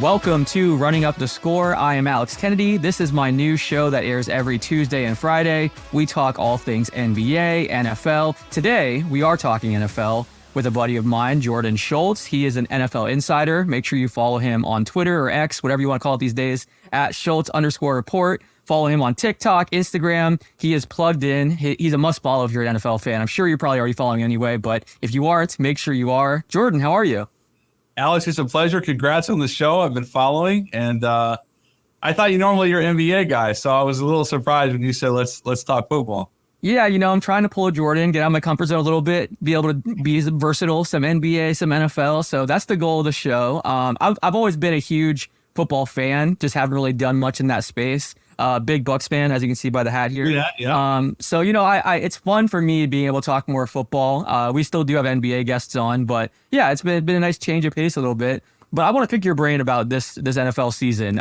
Welcome to Running Up the Score. I am Alex Kennedy. This is my new show that airs every Tuesday and Friday. We talk all things NBA, NFL. Today, we are talking NFL with a buddy of mine, Jordan Schultz. He is an NFL insider. Make sure you follow him on Twitter or X, whatever you want to call it these days, at Schultz_report. Follow him on TikTok, Instagram. He is plugged in. He's a must follow if you're an NFL fan. I'm sure you're probably already following anyway, but if you aren't, make sure you are. Jordan, how are you? Alex, it's a pleasure. Congrats on the show. I've been following, and I thought you're an NBA guy, so I was a little surprised when you said let's talk football. Yeah, I'm trying to pull a Jordan, get out of my comfort zone a little bit, be able to be versatile, some NBA, some NFL. So that's the goal of the show. I've always been a huge football fan, just haven't really done much in that space. Big Bucks fan, as you can see by the hat here. Yeah. So, it's fun for me being able to talk more football. We still do have NBA guests on, but yeah, it's been a nice change of pace a little bit. But I want to pick your brain about this NFL season.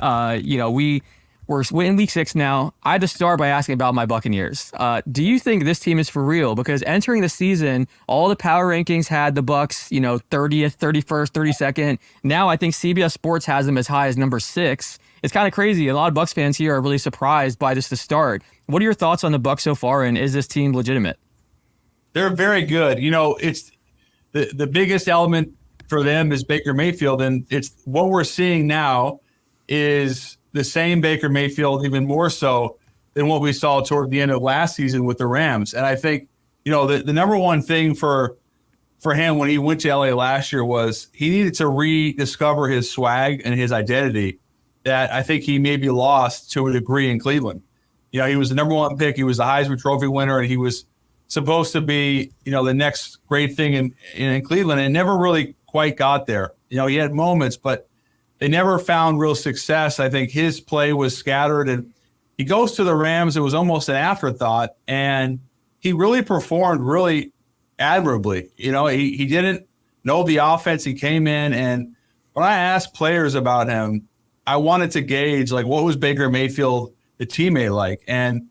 We're in week 6 now. I had to start by asking about my Buccaneers. Do you think this team is for real? Because entering the season, all the power rankings had the Bucks, 30th, 31st, 32nd. Now I think CBS Sports has them as high as number 6. It's kind of crazy. A lot of Bucks fans here are really surprised by just the start. What are your thoughts on the Bucks so far, and is this team legitimate? They're very good. It's the biggest element for them is Baker Mayfield, and it's what we're seeing now is the same Baker Mayfield, even more so than what we saw toward the end of last season with the Rams. And I think, the number one thing for him when he went to LA last year was he needed to rediscover his swag and his identity that I think he maybe lost to a degree in Cleveland. He was the number one pick. He was the Heisman Trophy winner, and he was supposed to be, the next great thing in Cleveland, and never really quite got there. He had moments, but they never found real success. I think his play was scattered, and he goes to the Rams. It was almost an afterthought, and he really performed really admirably. He didn't know the offense. He came in, and when I asked players about him, I wanted to gauge, what was Baker Mayfield, the teammate, like? And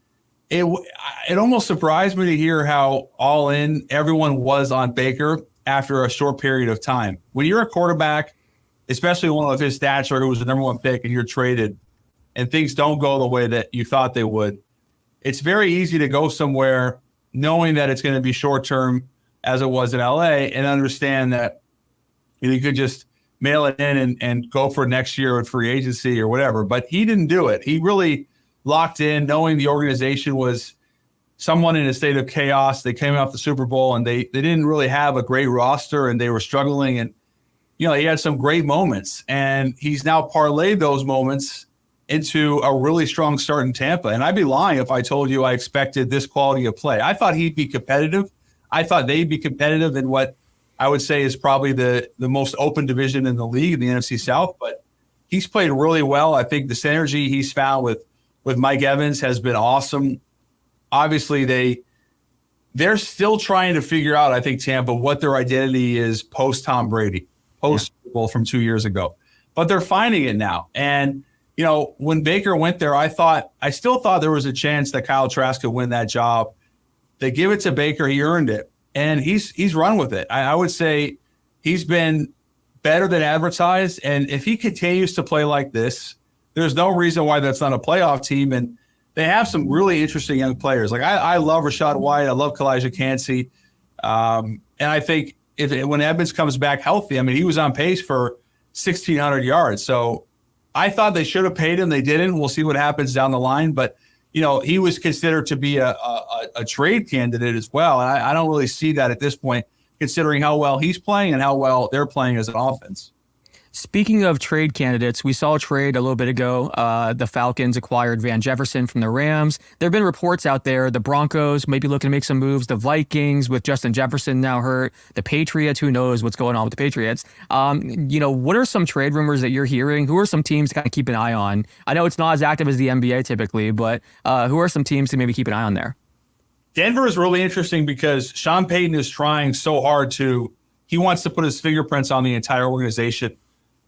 it almost surprised me to hear how all in everyone was on Baker after a short period of time. When you're a quarterback, especially one of his stature who was the number one pick and you're traded and things don't go the way that you thought they would, it's very easy to go somewhere knowing that it's going to be short-term as it was in LA and understand that you could just mail it in and go for next year with free agency or whatever. But he didn't do it. He really locked in, knowing the organization was someone in a state of chaos. They came off the Super Bowl and they didn't really have a great roster and they were struggling. And, he had some great moments. And he's now parlayed those moments into a really strong start in Tampa. And I'd be lying if I told you I expected this quality of play. I thought he'd be competitive. I thought they'd be competitive in what I would say is probably the most open division in the league, in the NFC South. But he's played really well. I think the synergy he's found with Mike Evans has been awesome. Obviously, they're still trying to figure out, I think, Tampa, what their identity is post-Tom Brady, post-Super Bowl from 2 years ago. But they're finding it now. And, when Baker went there, I still thought there was a chance that Kyle Trask could win that job. They give it to Baker. He earned it. And he's run with it. I would say he's been better than advertised. And if he continues to play like this, there's no reason why that's not a playoff team. And they have some really interesting young players. I love Rashad White. I love Kalijah Kancey. And I think when Evans comes back healthy, he was on pace for 1,600 yards. So I thought they should have paid him. They didn't. We'll see what happens down the line. But he was considered to be a trade candidate as well. And I don't really see that at this point, considering how well he's playing and how well they're playing as an offense. Speaking of trade candidates, we saw a trade a little bit ago. The Falcons acquired Van Jefferson from the Rams. There have been reports out there. The Broncos may be looking to make some moves. The Vikings with Justin Jefferson now hurt. The Patriots, who knows what's going on with the Patriots. What are some trade rumors that you're hearing? Who are some teams to kind of keep an eye on? I know it's not as active as the NBA typically, but who are some teams to maybe keep an eye on there? Denver is really interesting because Sean Payton is trying so hard he wants to put his fingerprints on the entire organization.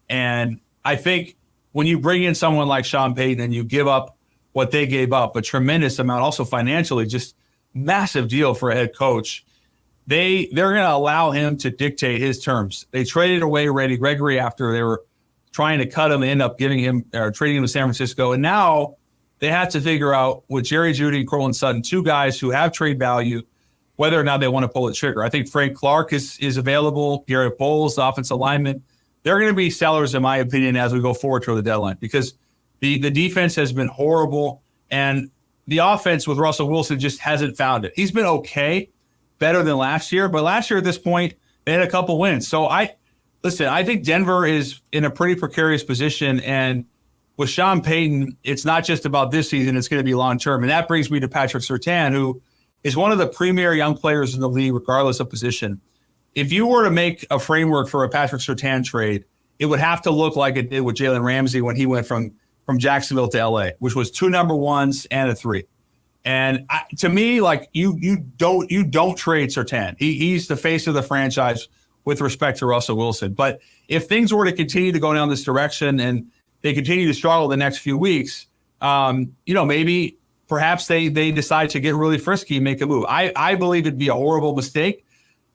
And I think when you bring in someone like Sean Payton and you give up what they gave up, a tremendous amount, also financially, just massive deal for a head coach, they're going to allow him to dictate his terms. They traded away Randy Gregory after they were trying to cut him, end up giving him or trading him to San Francisco. And now they have to figure out with Jerry Jeudy and Courtland Sutton, two guys who have trade value, whether or not they want to pull the trigger. I think Frank Clark is available. Garrett Bowles, the offensive lineman. They're going to be sellers, in my opinion, as we go forward toward the deadline because the defense has been horrible and the offense with Russell Wilson just hasn't found it. He's been okay, better than last year, but last year at this point, they had a couple wins. So I think Denver is in a pretty precarious position, and with Sean Payton, it's not just about this season, it's going to be long-term. And that brings me to Patrick Surtain, who is one of the premier young players in the league, regardless of position. If you were to make a framework for a Patrick Surtain trade, it would have to look like it did with Jalen Ramsey when he went from Jacksonville to LA, which was 2 number ones and a 3. And to me, like you don't trade Surtain. He's the face of the franchise with respect to Russell Wilson. But if things were to continue to go down this direction and they continue to struggle the next few weeks, maybe perhaps they decide to get really frisky and make a move. I believe it'd be a horrible mistake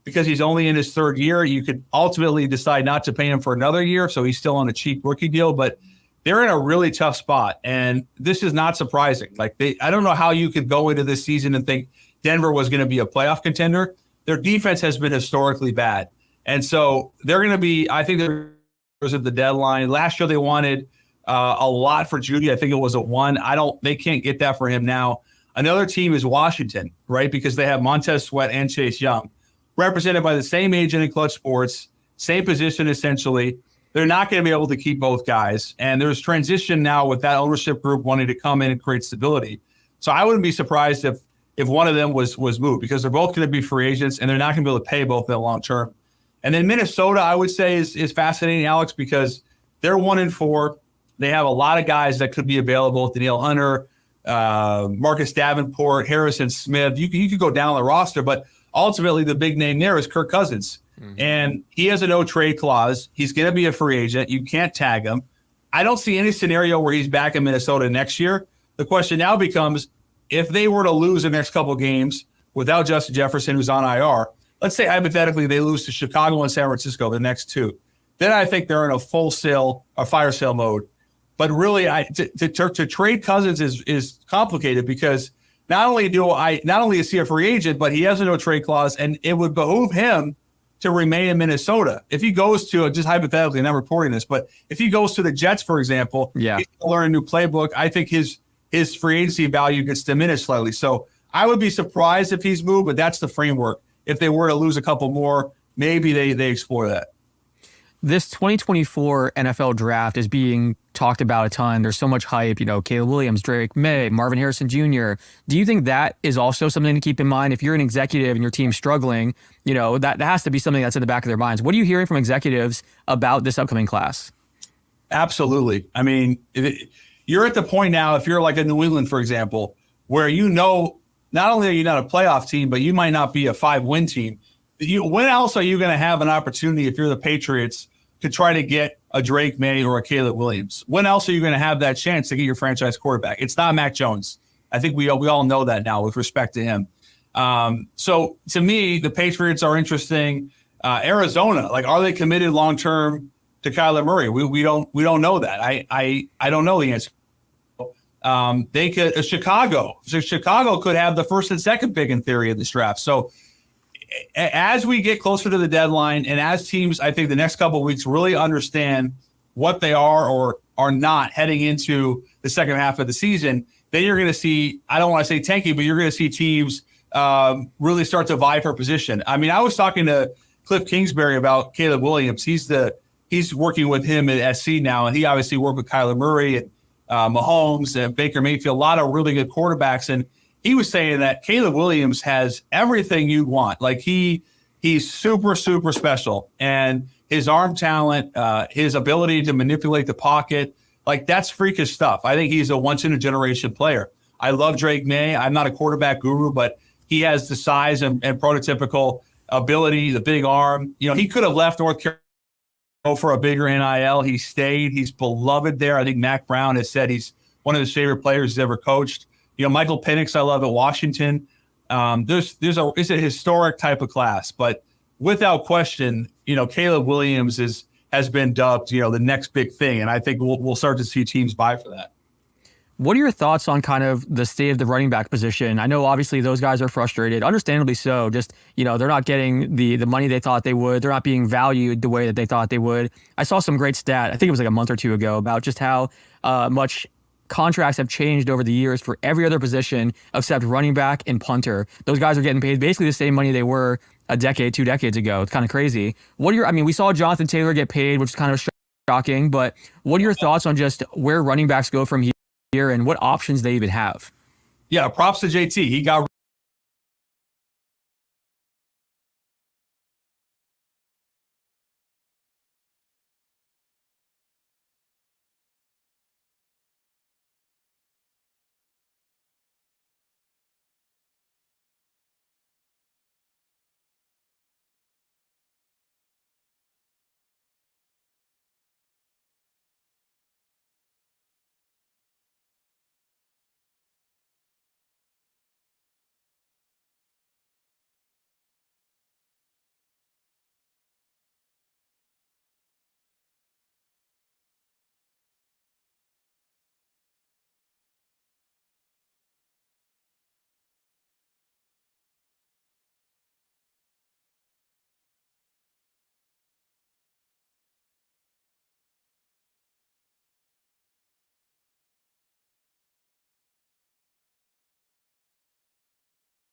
because he's only in his 3rd year. You could ultimately decide not to pay him for another year, so he's still on a cheap rookie deal. But they're in a really tough spot, and this is not surprising. I don't know how you could go into this season and think Denver was going to be a playoff contender. Their defense has been historically bad, and so they're going to be. I think they're at the deadline. Last year they wanted a lot for Jeudy. I think it was a 1. They can't get that for him now. Another team is Washington, right? Because they have Montez Sweat and Chase Young, represented by the same agent in Clutch Sports, same position essentially. They're not going to be able to keep both guys. And there's transition now with that ownership group wanting to come in and create stability. So I wouldn't be surprised if one of them was moved because they're both going to be free agents and they're not going to be able to pay both of them long term. And then Minnesota, I would say, is fascinating, Alex, because they're 1-4. They have a lot of guys that could be available. Danielle Hunter, Marcus Davenport, Harrison Smith. You could go down the roster, but ultimately the big name there is Kirk Cousins. And he has a no-trade clause. He's going to be a free agent. You can't tag him. I don't see any scenario where he's back in Minnesota next year. The question now becomes, if they were to lose the next couple games without Justin Jefferson, who's on IR, let's say hypothetically they lose to Chicago and San Francisco the next 2, then I think they're in a fire sale mode. But really, to trade Cousins is complicated because not only is he a free agent, but he has a no-trade clause, and it would behoove him to remain in Minnesota. If he goes to, just hypothetically, and I'm reporting this, but if he goes to the Jets, for example, he's going to learn a new playbook. I think his free agency value gets diminished slightly. So I would be surprised if he's moved, but that's the framework. If they were to lose a couple more, maybe they explore that. This 2024 NFL draft is being talked about a ton. There's so much hype, Caleb Williams, Drake May, Marvin Harrison Jr. Do you think that is also something to keep in mind? If you're an executive and your team's struggling, that has to be something that's in the back of their minds. What are you hearing from executives about this upcoming class? Absolutely. I mean, you're at the point now, if you're like a New England, for example, where not only are you not a playoff team, but you might not be a 5-win team. When else are you going to have an opportunity if you're the Patriots to try to get a Drake May or a Caleb Williams? When else are you going to have that chance to get your franchise quarterback? It's not Mac Jones. I think we all know that now with respect to him. So to me, the Patriots are interesting. Arizona, are they committed long term to Kyler Murray? We don't know that. I don't know the answer. They could Chicago. So Chicago could have the first and second pick in theory of this draft. So as we get closer to the deadline and as teams, I think the next couple of weeks really understand what they are or are not heading into the second half of the season, then you're going to see, I don't want to say tanking, but you're going to see teams really start to vie for position. I mean, I was talking to Cliff Kingsbury about Caleb Williams. He's working with him at SC now, and he obviously worked with Kyler Murray and Mahomes and Baker Mayfield, a lot of really good quarterbacks. And he was saying that Caleb Williams has everything you'd want. He's super, super special. And his arm talent, his ability to manipulate the pocket, that's freakish stuff. I think he's a once-in-a-generation player. I love Drake May. I'm not a quarterback guru, but he has the size and prototypical ability, the big arm. He could have left North Carolina for a bigger NIL. He stayed. He's beloved there. I think Mac Brown has said he's one of his favorite players he's ever coached. Michael Penix, I love at Washington. It's a historic type of class, but without question, Caleb Williams has been dubbed, the next big thing. And I think we'll start to see teams buy for that. What are your thoughts on kind of the state of the running back position? I know obviously those guys are frustrated, understandably so. Just, they're not getting the money they thought they would. They're not being valued the way that they thought they would. I saw some great stat, I think it was like a month or two ago, about just how much contracts have changed over the years for every other position except running back and punter. Those guys are getting paid basically the same money they were a decade, 2 decades ago. It's kind of crazy. We saw Jonathan Taylor get paid, which is kind of shocking, but what are your thoughts on just where running backs go from here and what options they even have? Yeah, props to JT. He got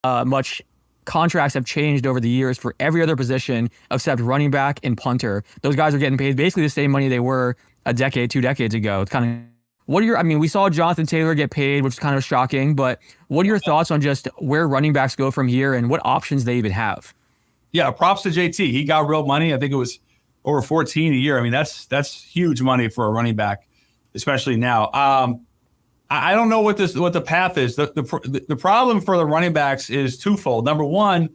Much contracts have changed over the years for every other position except running back and punter. Those guys are getting paid basically the same money they were a decade, 2 decades ago. It's kind of we saw Jonathan Taylor get paid, which is kind of shocking, but what are your thoughts on just where running backs go from here and what options they even have? Yeah, props to JT. He got real money. I think it was over 14 a year. I mean, that's huge money for a running back, especially now. I don't know what the path is. The problem for the running backs is twofold. Number one,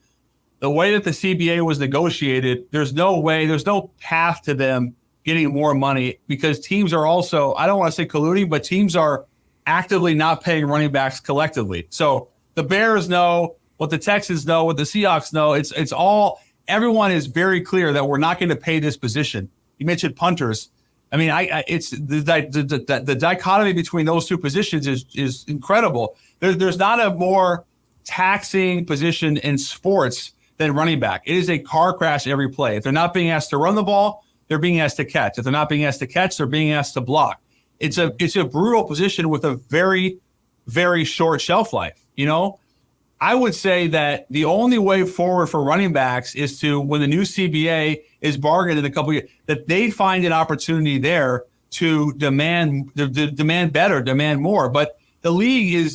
the way that the CBA was negotiated, there's no path to them getting more money because teams are also, I don't want to say colluding, but teams are actively not paying running backs collectively. So the Bears know, what the Texans know, what the Seahawks know. It's all, everyone is very clear that we're not going to pay this position. You mentioned punters. I mean, it's the dichotomy between those two positions is incredible. There's not a more taxing position in sports than running back. It is a car crash every play. If they're not being asked to run the ball, they're being asked to catch. If they're not being asked to catch, they're being asked to block. It's a brutal position with a very, very short shelf life. I would say that the only way forward for running backs is to, when the new CBA is bargained in a couple of years, that they find an opportunity there to demand better, demand more. But the league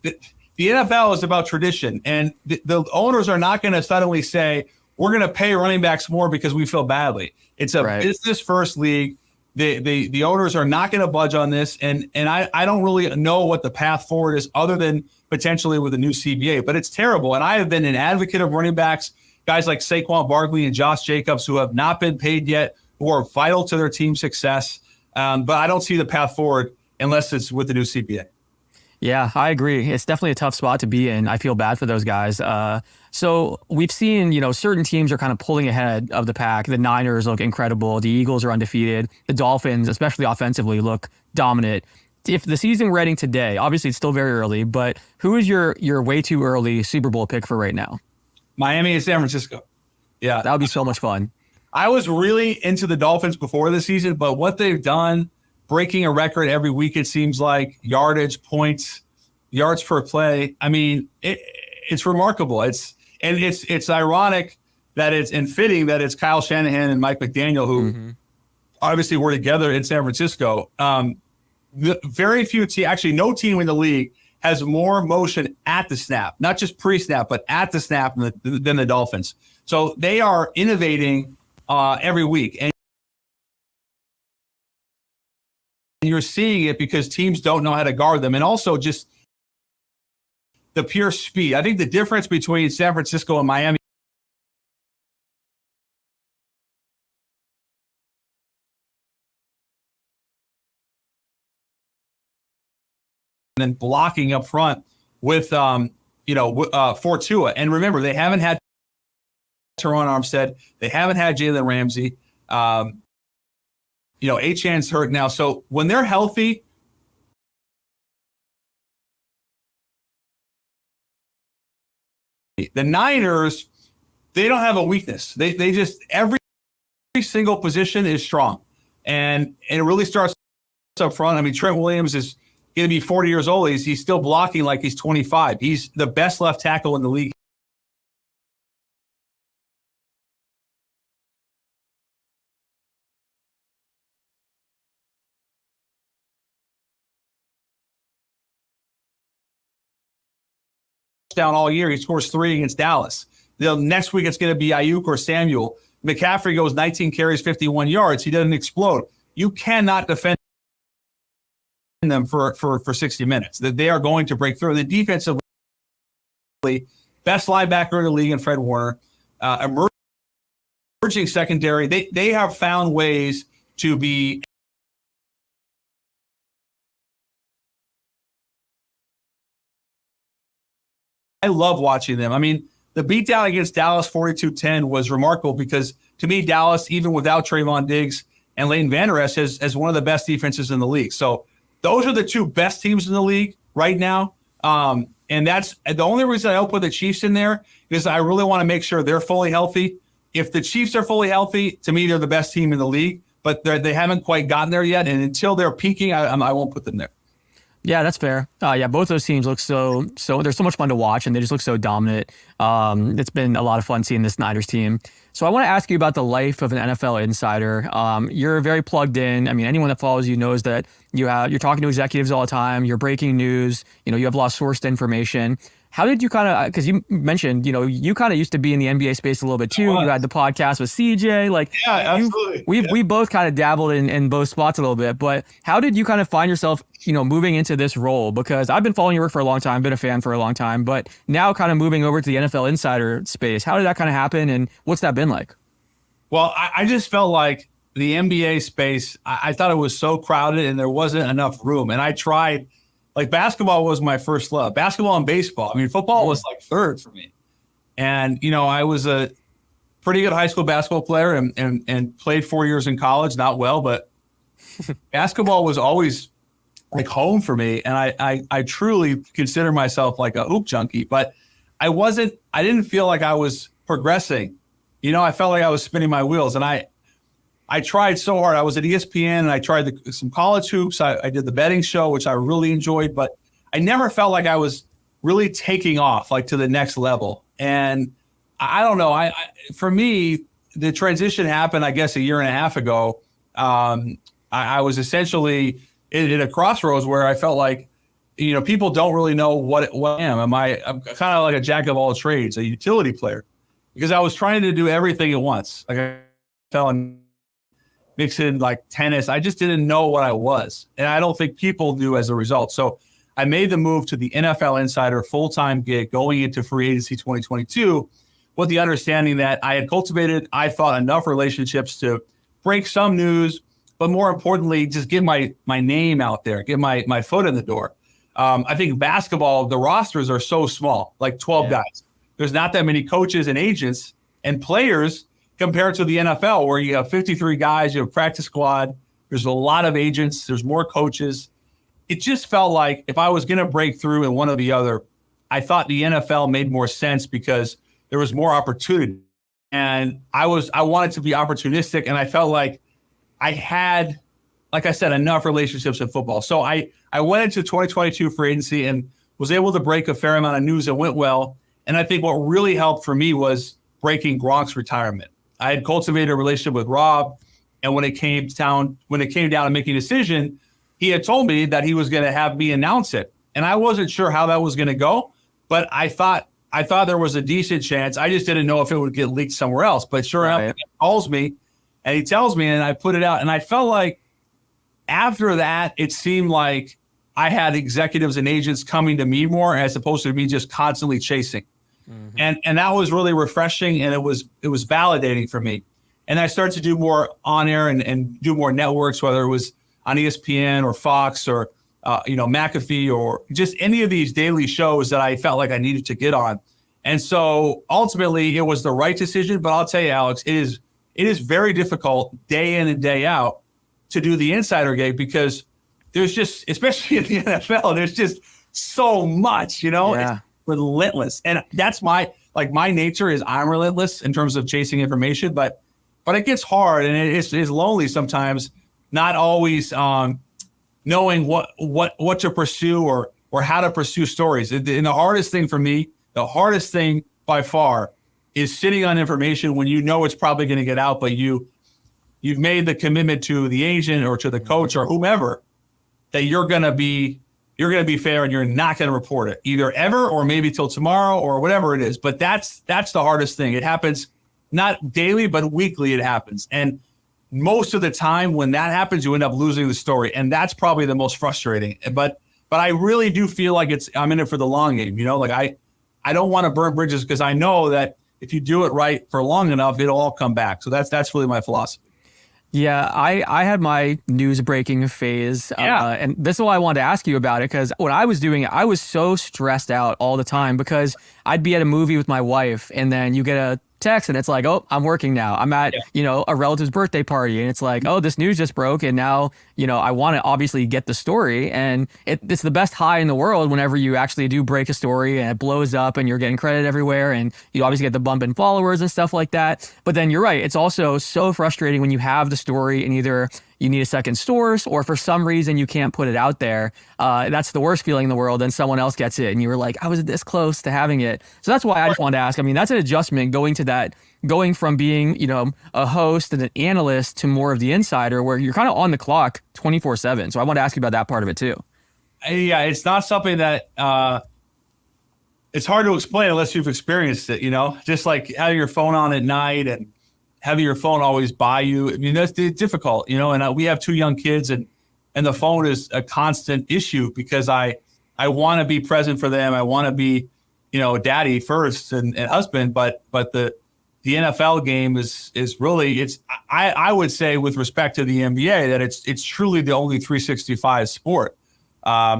the NFL is about tradition, and the owners are not going to suddenly say, we're going to pay running backs more because we feel badly. It's a business first league. The owners are not going to budge on this, and I don't really know what the path forward is other than potentially with a new CBA, but it's terrible. And I have been an advocate of running backs, guys like Saquon Barkley and Josh Jacobs, who have not been paid yet, who are vital to their team success. But I don't see the path forward unless it's with the new CBA. Yeah, I agree. It's definitely a tough spot to be in. I feel bad for those guys. So we've seen, certain teams are kind of pulling ahead of the pack. The Niners look incredible. The Eagles are undefeated. The Dolphins, especially offensively, look dominant. If the season we're heading today, obviously it's still very early, but who is your way too early Super Bowl pick for right now? Miami and San Francisco. Yeah. That would be so much fun. I was really into the Dolphins before the season, but what they've done, breaking a record every week, it seems like, yardage, points, yards per play. I mean, it's remarkable. It's ironic that and fitting that it's Kyle Shanahan and Mike McDaniel who obviously were together in San Francisco. Very few actually no team in the league has more motion at the snap, not just pre-snap, but at the snap than the Dolphins. So they are innovating every week. And you're seeing it because teams don't know how to guard them. And also just the pure speed. I think the difference between San Francisco and Miami and then blocking up front with for Tua. And remember, they haven't had Teron Armstead. They haven't had Jalen Ramsey. Achan's hurt now. So when they're healthy, the Niners, they don't have a weakness. They just every single position is strong, and it really starts up front. I mean, Trent Williams is going to be 40 years old. He's still blocking like he's 25. He's the best left tackle in the league. Down all year. He scores 3 against Dallas. Next week, it's going to be Ayuk or Samuel. McCaffrey goes 19 carries, 51 yards. He doesn't explode. You cannot defend them for 60 minutes. That they are going to break through. The defensively, best linebacker in the league in Fred Warner, emerging secondary. They have found ways to be. I love watching them. I mean, the beatdown against Dallas 42-10 was remarkable because, to me, Dallas, even without Trayvon Diggs and Leighton Vander Esch, has one of the best defenses in the league. So those are the 2 best teams in the league right now. And that's the only reason I open the Chiefs in there is I really want to make sure they're fully healthy. If the Chiefs are fully healthy, to me, they're the best team in the league, but they haven't quite gotten there yet. And until they're peaking, I won't put them there. Yeah, that's fair. Both those teams look so they're so much fun to watch, and they just look so dominant. It's been a lot of fun seeing this Niners team. So I want to ask you about the life of an NFL insider. You're very plugged in. I mean, anyone that follows you knows that you're talking to executives all the time. You're breaking news. You have a lot of sourced information. How did you kind of, because you mentioned, you kind of used to be in the NBA space a little bit too. You had the podcast with CJ. Yeah, absolutely. We both kind of dabbled in both spots a little bit, but how did you kind of find yourself, moving into this role? Because I've been following your work for a long time, been a fan for a long time, but now kind of moving over to the NFL insider space. How did that kind of happen, and what's that been like? Well, I just felt like the NBA space, I thought it was so crowded and there wasn't enough room. And I tried. Like, basketball was my first love. Basketball and baseball. I mean, football was like third for me. And, I was a pretty good high school basketball player and played 4 years in college. Not well, but basketball was always like home for me. And I truly consider myself like a hoop junkie. But I didn't feel like I was progressing. I felt like I was spinning my wheels. And I tried so hard. I was at ESPN and I tried some college hoops. I did the betting show, which I really enjoyed, but I never felt like I was really taking off like to the next level. And I don't know. For me, the transition happened, I guess, a year and a half ago. I was essentially at a crossroads where I felt like, people don't really know what I am. I'm kind of like a jack of all trades, a utility player, because I was trying to do everything at once. Like I fell in mix in like tennis. I just didn't know what I was. And I don't think people knew as a result. So I made the move to the NFL Insider full-time gig going into free agency 2022 with the understanding that I had cultivated, I thought, enough relationships to break some news, but more importantly, just get my name out there, get my foot in the door. I think basketball, the rosters are so small, like 12 guys. There's not that many coaches and agents and players compared to the NFL, where you have 53 guys, you have a practice squad, there's a lot of agents, there's more coaches. It just felt like if I was going to break through in one or the other, I thought the NFL made more sense because there was more opportunity. And I wanted to be opportunistic, and I felt like I had, like I said, enough relationships in football. So I went into 2022 free agency and was able to break a fair amount of news that went well. And I think what really helped for me was breaking Gronk's retirement. I had cultivated a relationship with Rob, and when it came down to making a decision, he had told me that he was going to have me announce it. And I wasn't sure how that was going to go, but I thought there was a decent chance. I just didn't know if it would get leaked somewhere else. But sure enough, he calls me and he tells me, and I put it out. And I felt like after that, it seemed like I had executives and agents coming to me more as opposed to me just constantly chasing. Mm-hmm. And that was really refreshing, and it was validating for me. And I started to do more on air and do more networks, whether it was on ESPN or Fox or McAfee or just any of these daily shows that I felt like I needed to get on. And so ultimately, it was the right decision. But I'll tell you, Alex, it is very difficult day in and day out to do the insider gig because there's just, especially in the NFL, there's just so much, Yeah. It's relentless. And that's my nature is I'm relentless in terms of chasing information, but it gets hard and it's lonely sometimes, not always knowing what to pursue or how to pursue stories. And the hardest thing for me, the hardest thing by far is sitting on information when it's probably going to get out, but you've made the commitment to the agent or to the coach or whomever that you're going to be fair and you're not going to report it either ever or maybe till tomorrow or whatever it is. But that's the hardest thing. It happens not daily, but weekly it happens. And most of the time when that happens, you end up losing the story. And that's probably the most frustrating. But I really do feel like I'm in it for the long game. I don't want to burn bridges because I know that if you do it right for long enough, it'll all come back. So that's really my philosophy. Yeah, I had my news breaking phase. And this is why I wanted to ask you about it, because when I was doing it, I was so stressed out all the time because I'd be at a movie with my wife and then you get a text and it's like, oh, I'm working now. I'm at, a relative's birthday party and it's like, oh, this news just broke. And now, I want to obviously get the story. And it's the best high in the world whenever you actually do break a story and it blows up and you're getting credit everywhere. And you obviously get the bump in followers and stuff like that. But then you're right. It's also so frustrating when you have the story and either you need a second source or for some reason you can't put it out there. That's the worst feeling in the world. And someone else gets it and you were like, I was this close to having it. So that's why I just wanted to ask. I mean, that's an adjustment going from being, a host and an analyst to more of the insider where you're kind of on the clock 24/7. So I want to ask you about that part of it too. Yeah, it's not something that it's hard to explain unless you've experienced it, just like having your phone on at night and having your phone always by you. I mean, that's difficult, and we have 2 young kids and the phone is a constant issue because I want to be present for them. I want to be, daddy first and husband, but the NFL game is really, I would say with respect to the NBA that it's truly the only 365 sport.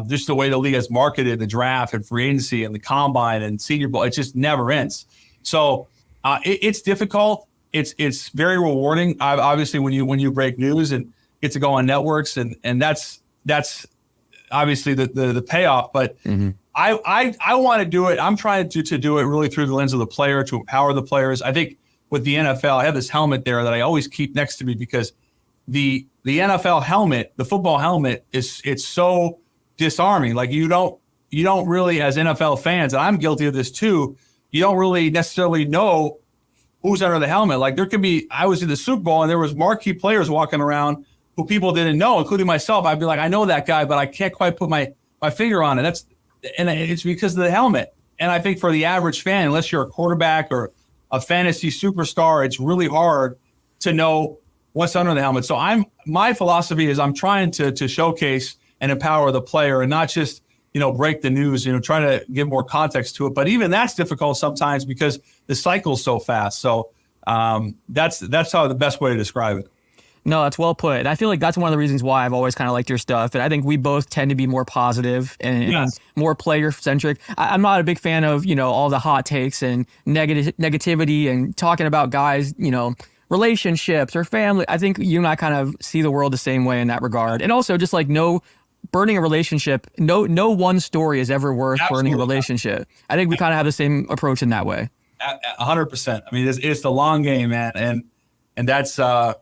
Just the way the league has marketed the draft and free agency and the combine and senior bowl, it just never ends. So it's difficult. It's very rewarding. Obviously, when you break news and get to go on networks and that's obviously the payoff. But I want to do it. I'm trying to do it really through the lens of the player to empower the players. I think with the NFL, I have this helmet there that I always keep next to me because the NFL helmet, the football helmet, it's so disarming. Like you don't really, as NFL fans, and I'm guilty of this too, you don't really necessarily know who's under the helmet. Like I was in the Super Bowl and there was marquee players walking around who people didn't know, including myself. I'd be like, I know that guy, but I can't quite put my finger on it. And it's because of the helmet. And I think for the average fan, unless you're a quarterback or a fantasy superstar, it's really hard to know what's under the helmet. So my philosophy is I'm trying to showcase and empower the player and not just, break the news, try to give more context to it. But even that's difficult sometimes because the cycle's so fast. So that's how the best way to describe it. No, that's well put. And I feel like that's one of the reasons why I've always kind of liked your stuff. And I think we both tend to be more positive and more player-centric. I'm not a big fan of, all the hot takes and negativity and talking about guys, relationships or family. I think you and I kind of see the world the same way in that regard. And also just like burning a relationship, no one story is ever worth burning a relationship. I think we kind of have the same approach in that way. 100%. I mean, it's the long game, man. And that's the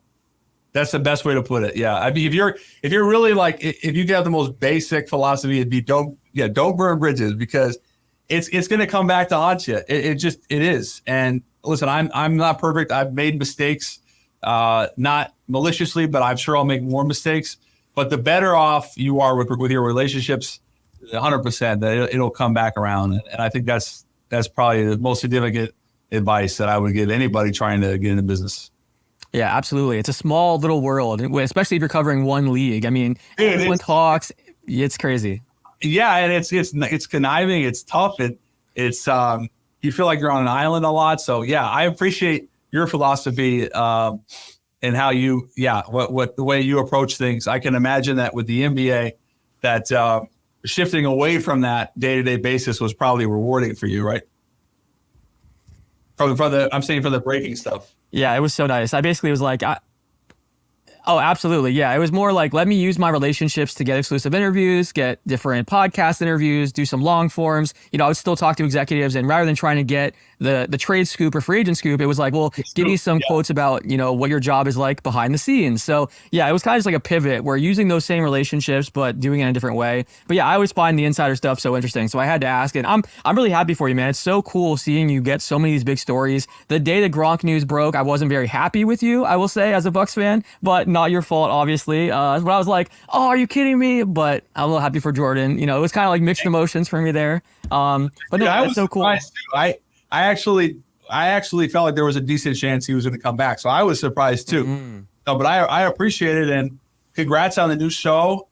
best way to put it. Yeah. I mean, if you're really like, if you have the most basic philosophy, it'd be don't burn bridges because it's going to come back to haunt you. It is. And listen, I'm not perfect. I've made mistakes, not maliciously, but I'm sure I'll make more mistakes. But the better off you are with your relationships, 100%, that it'll come back around. And I think that's probably the most significant advice that I would give anybody trying to get into business. Yeah, absolutely. It's a small little world, especially if you're covering one league. I mean, everyone talks. It's crazy. Yeah, and it's conniving. It's tough. It's you feel like you're on an island a lot. So yeah, I appreciate your philosophy and how you what the way you approach things. I can imagine that with the NBA, that shifting away from that day-to-day basis was probably rewarding for you, right? I'm saying for the breaking stuff. Yeah, it was so nice. I basically was like, Oh, absolutely. Yeah. It was more like, let me use my relationships to get exclusive interviews, get different podcast interviews, do some long forms. I would still talk to executives. And rather than trying to get the trade scoop or free agent scoop, it was like, well, give me some quotes about, what your job is like behind the scenes. So yeah, it was kind of just like a pivot where using those same relationships, but doing it in a different way. But yeah, I always find the insider stuff so interesting. So I had to ask, and I'm really happy for you, man. It's so cool seeing you get so many of these big stories. The day the Gronk news broke, I wasn't very happy with you, I will say, as a Bucs fan, but not your fault, obviously. When I was like, oh, are you kidding me? But I'm a little happy for Jordan. It was kind of like mixed emotions for me there. But no, I was so cool. I actually felt like there was a decent chance he was going to come back, so I was surprised too. No, but I appreciate it, and congrats on the new show.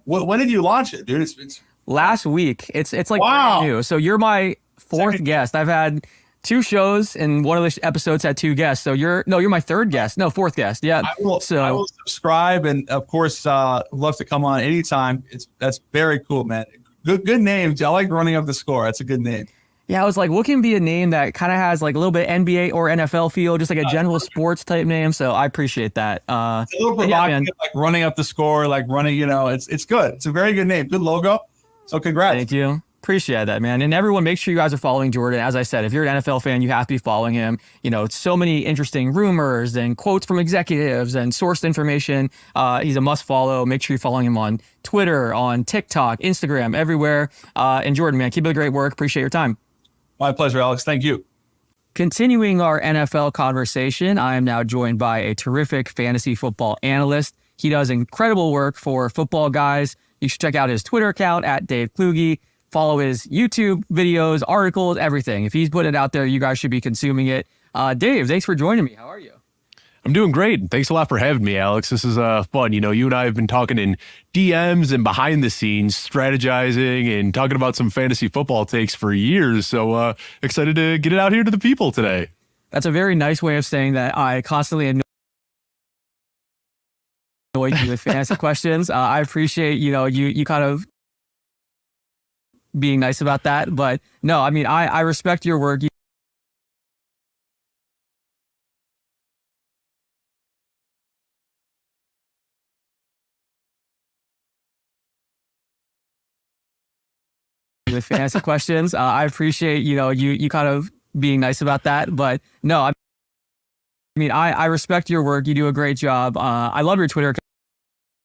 When did you launch it, dude? It's last week. It's like wow. brand new. So you're my fourth Second guest. I've had 2 shows, and one of the episodes had 2 guests. So you're my third guest. No, fourth guest. Yeah. I will subscribe, and of course, love to come on anytime. That's very cool, man. Good names. I like running up the score. That's a good name. Yeah, I was like, what can be a name that kind of has like a little bit NBA or NFL feel, just like a general sports type name. So I appreciate that. It's a little provocative, like running up the score, like running. It's good. It's a very good name. Good logo. So congrats. Thank you. Appreciate that, man. And everyone, make sure you guys are following Jordan. As I said, if you're an NFL fan, you have to be following him. So many interesting rumors and quotes from executives and sourced information. He's a must follow. Make sure you're following him on Twitter, on TikTok, Instagram, everywhere. And Jordan, man, keep up the great work. Appreciate your time. My pleasure, Alex. Thank you. Continuing our NFL conversation, I am now joined by a terrific fantasy football analyst. He does incredible work for football guys. You should check out his Twitter account at Dave Kluge. Follow his YouTube videos, articles, everything. If he's putting it out there, you guys should be consuming it. Dave, thanks for joining me. How are you? I'm doing great. Thanks a lot for having me, Alex. This is fun. You and I have been talking in DMs and behind the scenes, strategizing and talking about some fantasy football takes for years. So excited to get it out here to the people today. That's a very nice way of saying that I constantly annoy you with fantasy questions. I appreciate, you kind of being nice about that. But no, I mean, I respect your work. With fantasy questions. I appreciate, you kind of being nice about that. But no, I mean, I respect your work. You do a great job. I love your Twitter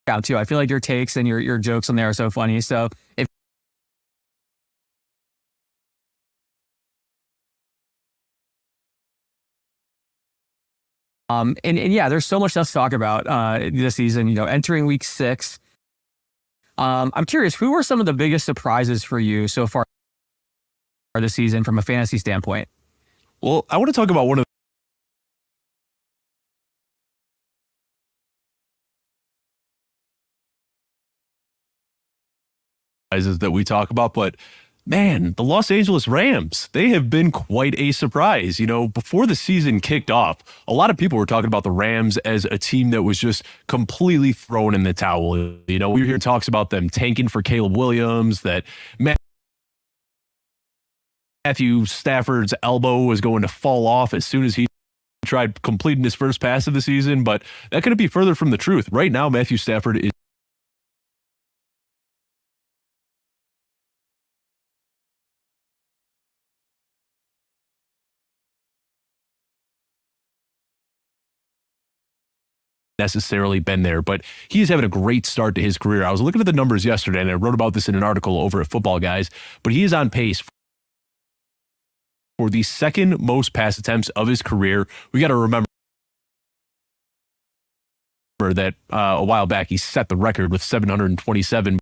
account too. I feel like your takes and your jokes on there are so funny. So if and yeah, there's so much stuff to talk about this season, entering week 6. I'm curious, who were some of the biggest surprises for you so far this season from a fantasy standpoint? Well, I want to talk about one of the that we talk about, but man, the Los Angeles Rams, they have been quite a surprise. Before the season kicked off, a lot of people were talking about the Rams as a team that was just completely thrown in the towel. We were hearing talks about them tanking for Caleb Williams, that Matthew Stafford's elbow was going to fall off as soon as he tried completing his first pass of the season, but that couldn't be further from the truth. Right now, Matthew Stafford is necessarily been there, but he is having a great start to his career. I was looking at the numbers yesterday, and I wrote about this in an article over at Football Guys, but he is on pace for the second most pass attempts of his career. We got to remember that a while back he set the record with 727.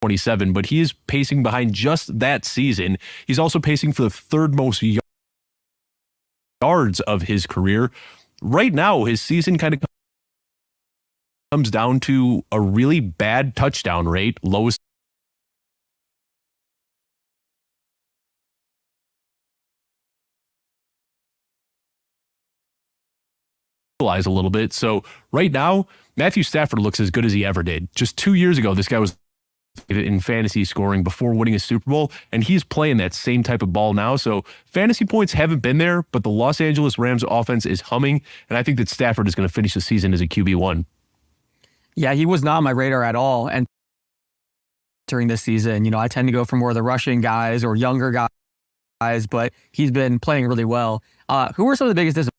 But he is pacing behind just that season. He's also pacing for the 3rd most yards of his career. Right now, his season kind of comes down to a really bad touchdown rate, lowest a little bit. So right now, Matthew Stafford looks as good as he ever did. Just 2 years ago, this guy was in fantasy scoring before winning a Super Bowl, and he's playing that same type of ball now. So fantasy points haven't been there, but the Los Angeles Rams offense is humming, and I think that Stafford is going to finish the season as a QB1. Yeah, he was not on my radar at all. And during this season, I tend to go for more of the rushing guys or younger guys, but he's been playing really well. Who are some of the biggest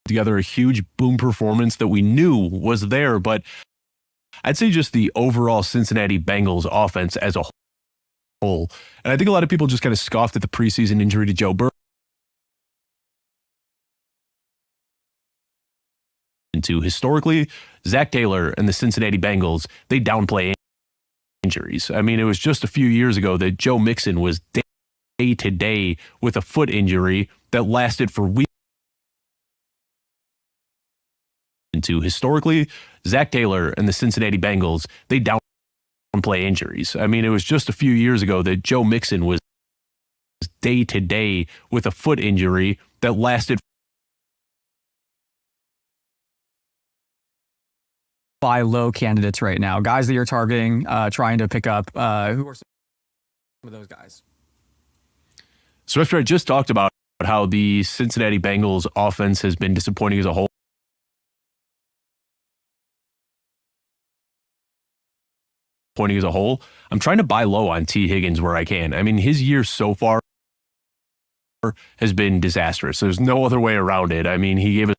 together a huge boom performance that we knew was there, but I'd say just the overall Cincinnati Bengals offense as a whole. And I think a lot of people just kind of scoffed at the preseason injury to Joe Burrow. Historically, Zach Taylor and the Cincinnati Bengals, they downplay injuries. I mean, it was just a few years ago that Joe Mixon was day to day with a foot injury that lasted for weeks. Historically, Zach Taylor and the Cincinnati Bengals, they downplay injuries. I mean, it was just a few years ago that Joe Mixon was day to day with a foot injury that lasted. buy low candidates right now? Guys that you're targeting, trying to pick up. Who are some of those guys? So after I just talked about how the Cincinnati Bengals offense has been disappointing as a whole, I'm trying to buy low on T. Higgins where I can. I mean, his year so far has been disastrous. There's no other way around it. I mean, he gave us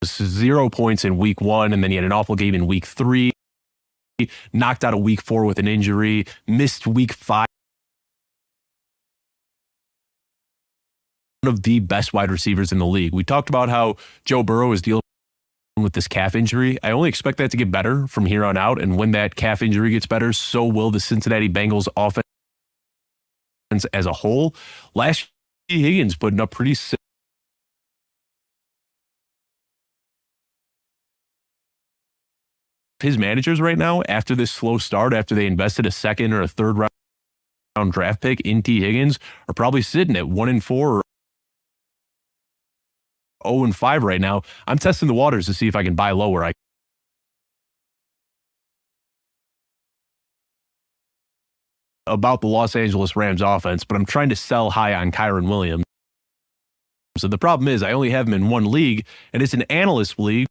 0 points in week 1, and then he had an awful game in week 3, knocked out of week 4 with an injury, missed week 5. One of the best wide receivers in the league. We talked about how Joe Burrow is dealing with this calf injury. I only expect that to get better from here on out, and when that calf injury gets better, so will the Cincinnati Bengals offense as a whole. Last year, Higgins putting up pretty his managers right now, after this slow start, after they invested a second or a third round draft pick in T. Higgins, are probably sitting at 1-4 or 0-5 right now. I'm testing the waters to see if I can buy lower. About the Los Angeles Rams offense, but I'm trying to sell high on Kyren Williams. So the problem is I only have him in one league, and it's an analyst league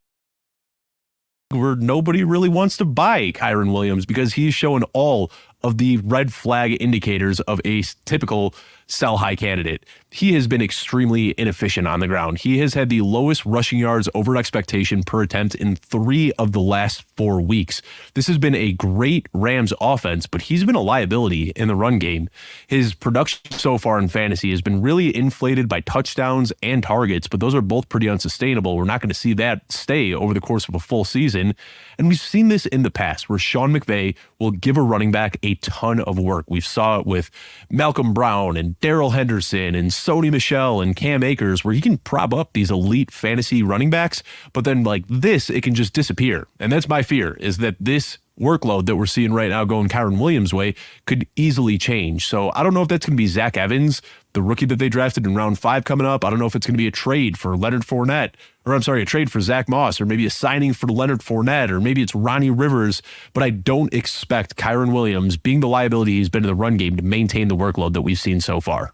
where nobody really wants to buy Kyren Williams because he's showing all of the red flag indicators of a typical sell high candidate. He has been extremely inefficient on the ground. He has had the lowest rushing yards over expectation per attempt in 3 of the last 4 weeks. This has been a great Rams offense, but he's been a liability in the run game. His production so far in fantasy has been really inflated by touchdowns and targets, but those are both pretty unsustainable. We're not going to see that stay over the course of a full season. And we've seen this in the past where Sean McVay will give a running back a ton of work. We saw it with Malcolm Brown and Darrell Henderson and Sony Michel and Cam Akers, where he can prop up these elite fantasy running backs, but then like this, it can just disappear. And that's my fear, is that this workload that we're seeing right now going Kyren Williams' way could easily change. So I don't know if that's going to be Zach Evans, the rookie that they drafted in round 5 coming up. I don't know if it's going to be a trade for Leonard Fournette, or I'm sorry, a trade for Zach Moss, or maybe a signing for Leonard Fournette, or maybe it's Ronnie Rivers. But I don't expect Kyren Williams, being the liability he's been in the run game, to maintain the workload that we've seen so far.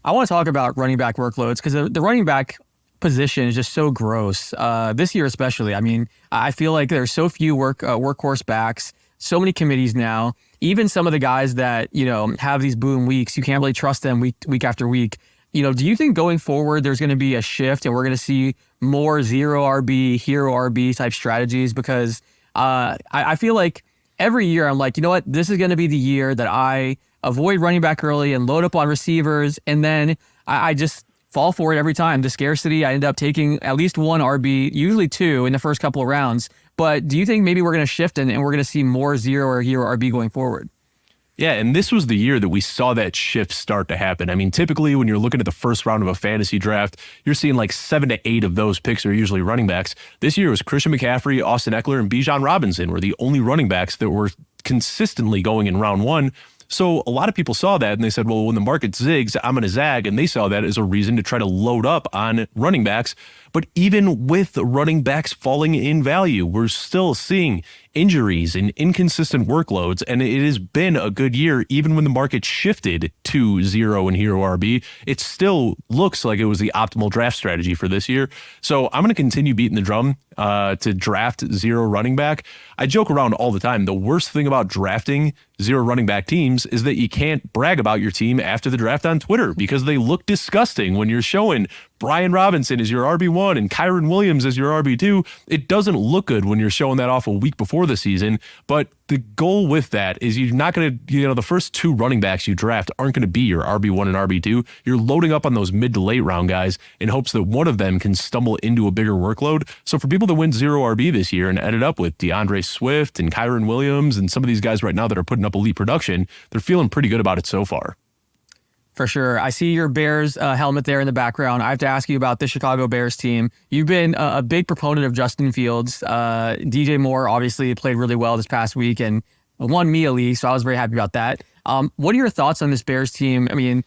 I want to talk about running back workloads because the running back position is just so gross this year, especially. I mean, I feel like there's so few workhorse backs, so many committees now. Even some of the guys that have these boom weeks, you can't really trust them week after week. Do you think going forward there's going to be a shift and we're going to see more zero RB, hero RB type strategies? Because I feel like every year I'm like, you know what, this is going to be the year that I avoid running back early and load up on receivers, and then I just fall for it every time. The scarcity, I end up taking at least 1 RB, usually 2 in the first couple of rounds. But do you think maybe we're going to shift and we're going to see more zero or hero RB going forward? Yeah, and this was the year that we saw that shift start to happen. I mean, typically when you're looking at the first round of a fantasy draft, you're seeing like 7 to 8 of those picks are usually running backs. This year it was Christian McCaffrey, Austin Eckler, and Bijan Robinson were the only running backs that were consistently going in round 1. So a lot of people saw that and they said, well, when the market zigs, I'm going to zag. And they saw that as a reason to try to load up on running backs. But even with running backs falling in value, we're still seeing injuries and inconsistent workloads, and it has been a good year. Even when the market shifted to zero and hero RB, it still looks like it was the optimal draft strategy for this year. So I'm going to continue beating the drum to draft zero running back. I joke around all the time. The worst thing about drafting zero running back teams is that you can't brag about your team after the draft on Twitter because they look disgusting when you're showing Brian Robinson as your RB1 and Kyron Williams as your RB2. It doesn't look good when you're showing that off a week before the season, but the goal with that is you're not going to, the first two running backs you draft aren't going to be your RB1 and RB2. You're loading up on those mid to late round guys in hopes that one of them can stumble into a bigger workload. So for people that went zero RB this year and ended up with DeAndre Swift and Kyron Williams and some of these guys right now that are putting up elite production, they're feeling pretty good about it so far. For sure. I see your Bears helmet there in the background. I have to ask you about the Chicago Bears team. You've been a big proponent of Justin Fields. DJ Moore obviously played really well this past week and won me a league, so I was very happy about that. What are your thoughts on this Bears team? I mean,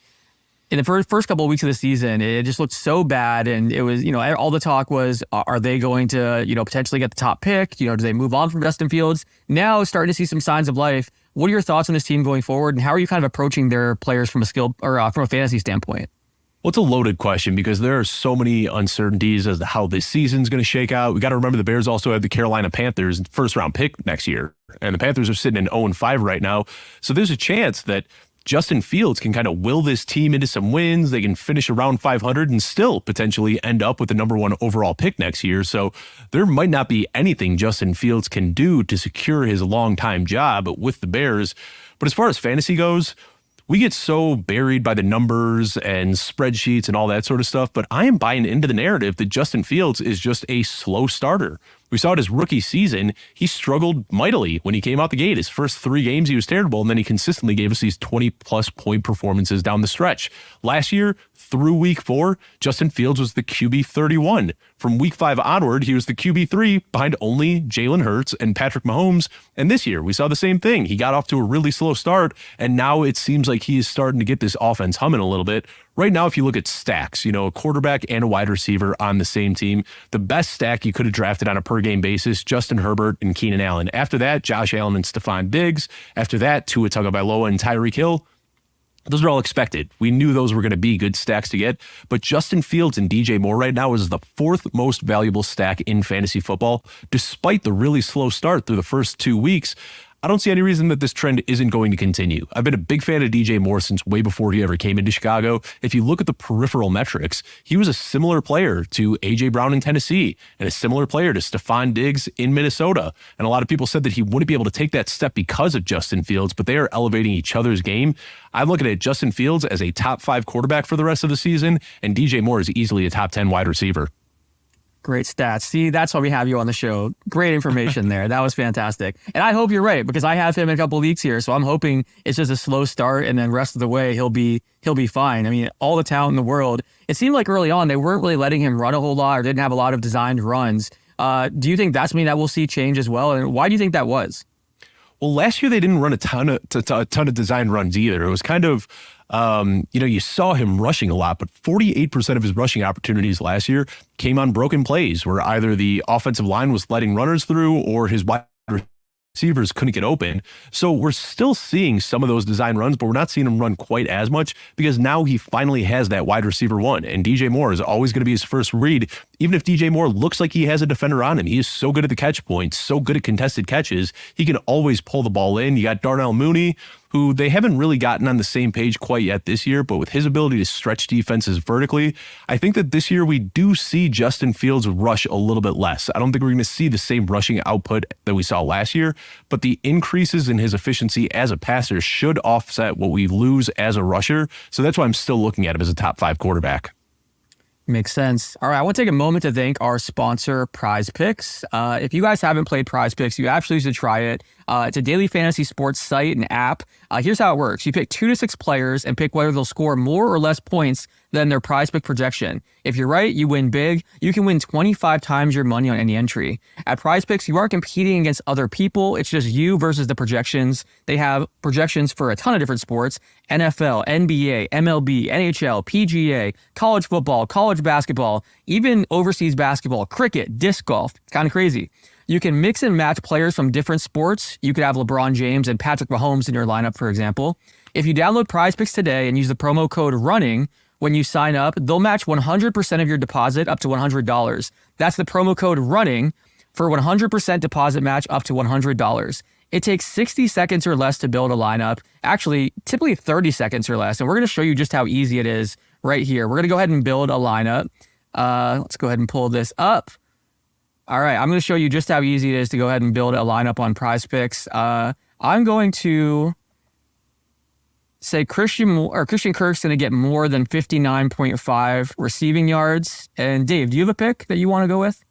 in the first couple of weeks of the season, it just looked so bad, and it was, all the talk was, are they going to, potentially get the top pick? Do they move on from Justin Fields? Now starting to see some signs of life. What are your thoughts on this team going forward, and how are you kind of approaching their players from a skill or from a fantasy standpoint? Well, it's a loaded question because there are so many uncertainties as to how this season's going to shake out. We got to remember the Bears also have the Carolina Panthers first round pick next year, and the Panthers are sitting in 0-5 right now. So there's a chance that Justin Fields can kind of will this team into some wins. They can finish around 500 and still potentially end up with the number one overall pick next year. So there might not be anything Justin Fields can do to secure his longtime job with the Bears. But as far as fantasy goes, we get so buried by the numbers and spreadsheets and all that sort of stuff, but I am buying into the narrative that Justin Fields is just a slow starter. We saw it his rookie season. He struggled mightily when he came out the gate. His first 3 games, he was terrible, and then he consistently gave us these 20-plus point performances down the stretch. Last year, through week 4, Justin Fields was the QB 31. From week 5 onward, he was the QB 3 behind only Jalen Hurts and Patrick Mahomes. And this year, we saw the same thing. He got off to a really slow start, and now it seems like he is starting to get this offense humming a little bit. Right now, if you look at stacks, a quarterback and a wide receiver on the same team, the best stack you could have drafted on a per-game basis, Justin Herbert and Keenan Allen. After that, Josh Allen and Stephon Diggs. After that, Tua Tagovailoa and Tyreek Hill. Those are all expected. We knew those were going to be good stacks to get, but Justin Fields and DJ Moore right now is the 4th most valuable stack in fantasy football, despite the really slow start through the first 2 weeks. I don't see any reason that this trend isn't going to continue. I've been a big fan of DJ Moore since way before he ever came into Chicago. If you look at the peripheral metrics, he was a similar player to A.J. Brown in Tennessee and a similar player to Stephon Diggs in Minnesota. And a lot of people said that he wouldn't be able to take that step because of Justin Fields, but they are elevating each other's game. I'm looking at Justin Fields as a top 5 quarterback for the rest of the season, and DJ Moore is easily a top 10 wide receiver. Great stats. See, that's why we have you on the show. Great information there. That was fantastic. And I hope you're right because I have him in a couple leagues here. So I'm hoping it's just a slow start and then rest of the way he'll be fine. I mean, all the talent in the world. It seemed like early on they weren't really letting him run a whole lot or didn't have a lot of designed runs. Do you think that's something that we'll see change as well? And why do you think that was? Well, last year they didn't run a ton of designed runs either. It was kind of you saw him rushing a lot, but 48% of his rushing opportunities last year came on broken plays where either the offensive line was letting runners through or his wide receivers couldn't get open. So we're still seeing some of those design runs, but we're not seeing him run quite as much because now he finally has that wide receiver one, and DJ Moore is always going to be his first read. Even if DJ Moore looks like he has a defender on him, he is so good at the catch points, so good at contested catches, he can always pull the ball in. You got Darnell Mooney, who they haven't really gotten on the same page quite yet this year, but with his ability to stretch defenses vertically, I think that this year we do see Justin Fields rush a little bit less. I don't think we're going to see the same rushing output that we saw last year, but the increases in his efficiency as a passer should offset what we lose as a rusher. So that's why I'm still looking at him as a top 5 quarterback. Makes sense. All right, I want to take a moment to thank our sponsor, Prize Picks. If you guys haven't played Prize Picks, you absolutely should try it. It's a daily fantasy sports site and app. Here's how it works. You pick 2 to 6 players and pick whether they'll score more or less points than their prize pick projection. If you're right, you win big. You can win 25 times your money on any entry. At Prize Picks, you aren't competing against other people. It's just you versus the projections. They have projections for a ton of different sports: NFL, NBA, MLB, NHL, PGA, college football, college basketball, even overseas basketball, cricket, disc golf. It's kind of crazy. You can mix and match players from different sports. You could have LeBron James and Patrick Mahomes in your lineup, for example. If you download Prize Picks today and use the promo code RUNNING when you sign up, they'll match 100% of your deposit up to $100. That's the promo code RUNNING for 100% deposit match up to $100. It takes 60 seconds or less to build a lineup. Actually, typically 30 seconds or less. And we're going to show you just how easy it is right here. We're going to go ahead and build a lineup. Let's go ahead and pull this up. All right, I'm going to show you just how easy it is to go ahead and build a lineup on Prize Picks. I'm going to say Christian Kirk's going to get more than 59.5 receiving yards. And Dave, do you have a pick that you want to go with?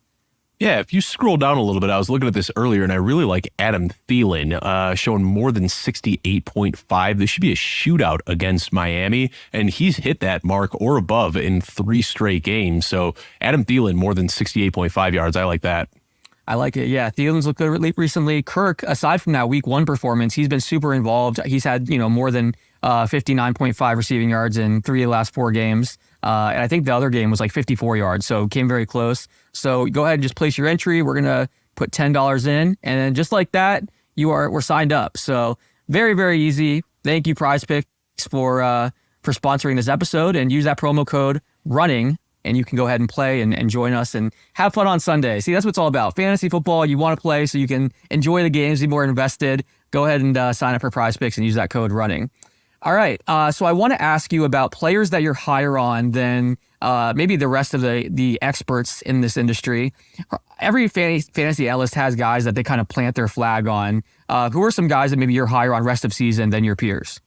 Yeah, if you scroll down a little bit, I was looking at this earlier, and I really like Adam Thielen, showing more than 68.5. This should be a shootout against Miami, and he's hit that mark or above in 3 straight games. So Adam Thielen, more than 68.5 yards. I like that. I like it. Yeah, Thielen's looked good recently. Kirk, aside from that week 1 performance, he's been super involved. He's had, more than 59.5 receiving yards in 3 of the last 4 games. And I think the other game was like 54 yards, so came very close. So go ahead and just place your entry. We're going to put $10 in, and then just like that, we're signed up. So very, very easy. Thank you, Prize Picks, for sponsoring this episode, and use that promo code RUNNING, and you can go ahead and play and join us and have fun on Sunday. See, that's what it's all about. Fantasy football, you want to play so you can enjoy the games, be more invested. Go ahead and sign up for Prize Picks and use that code RUNNING. All right, so I want to ask you about players that you're higher on than maybe the rest of the experts in this industry. Every fantasy analyst has guys that they kind of plant their flag on. Who are some guys that maybe you're higher on rest of season than your peers?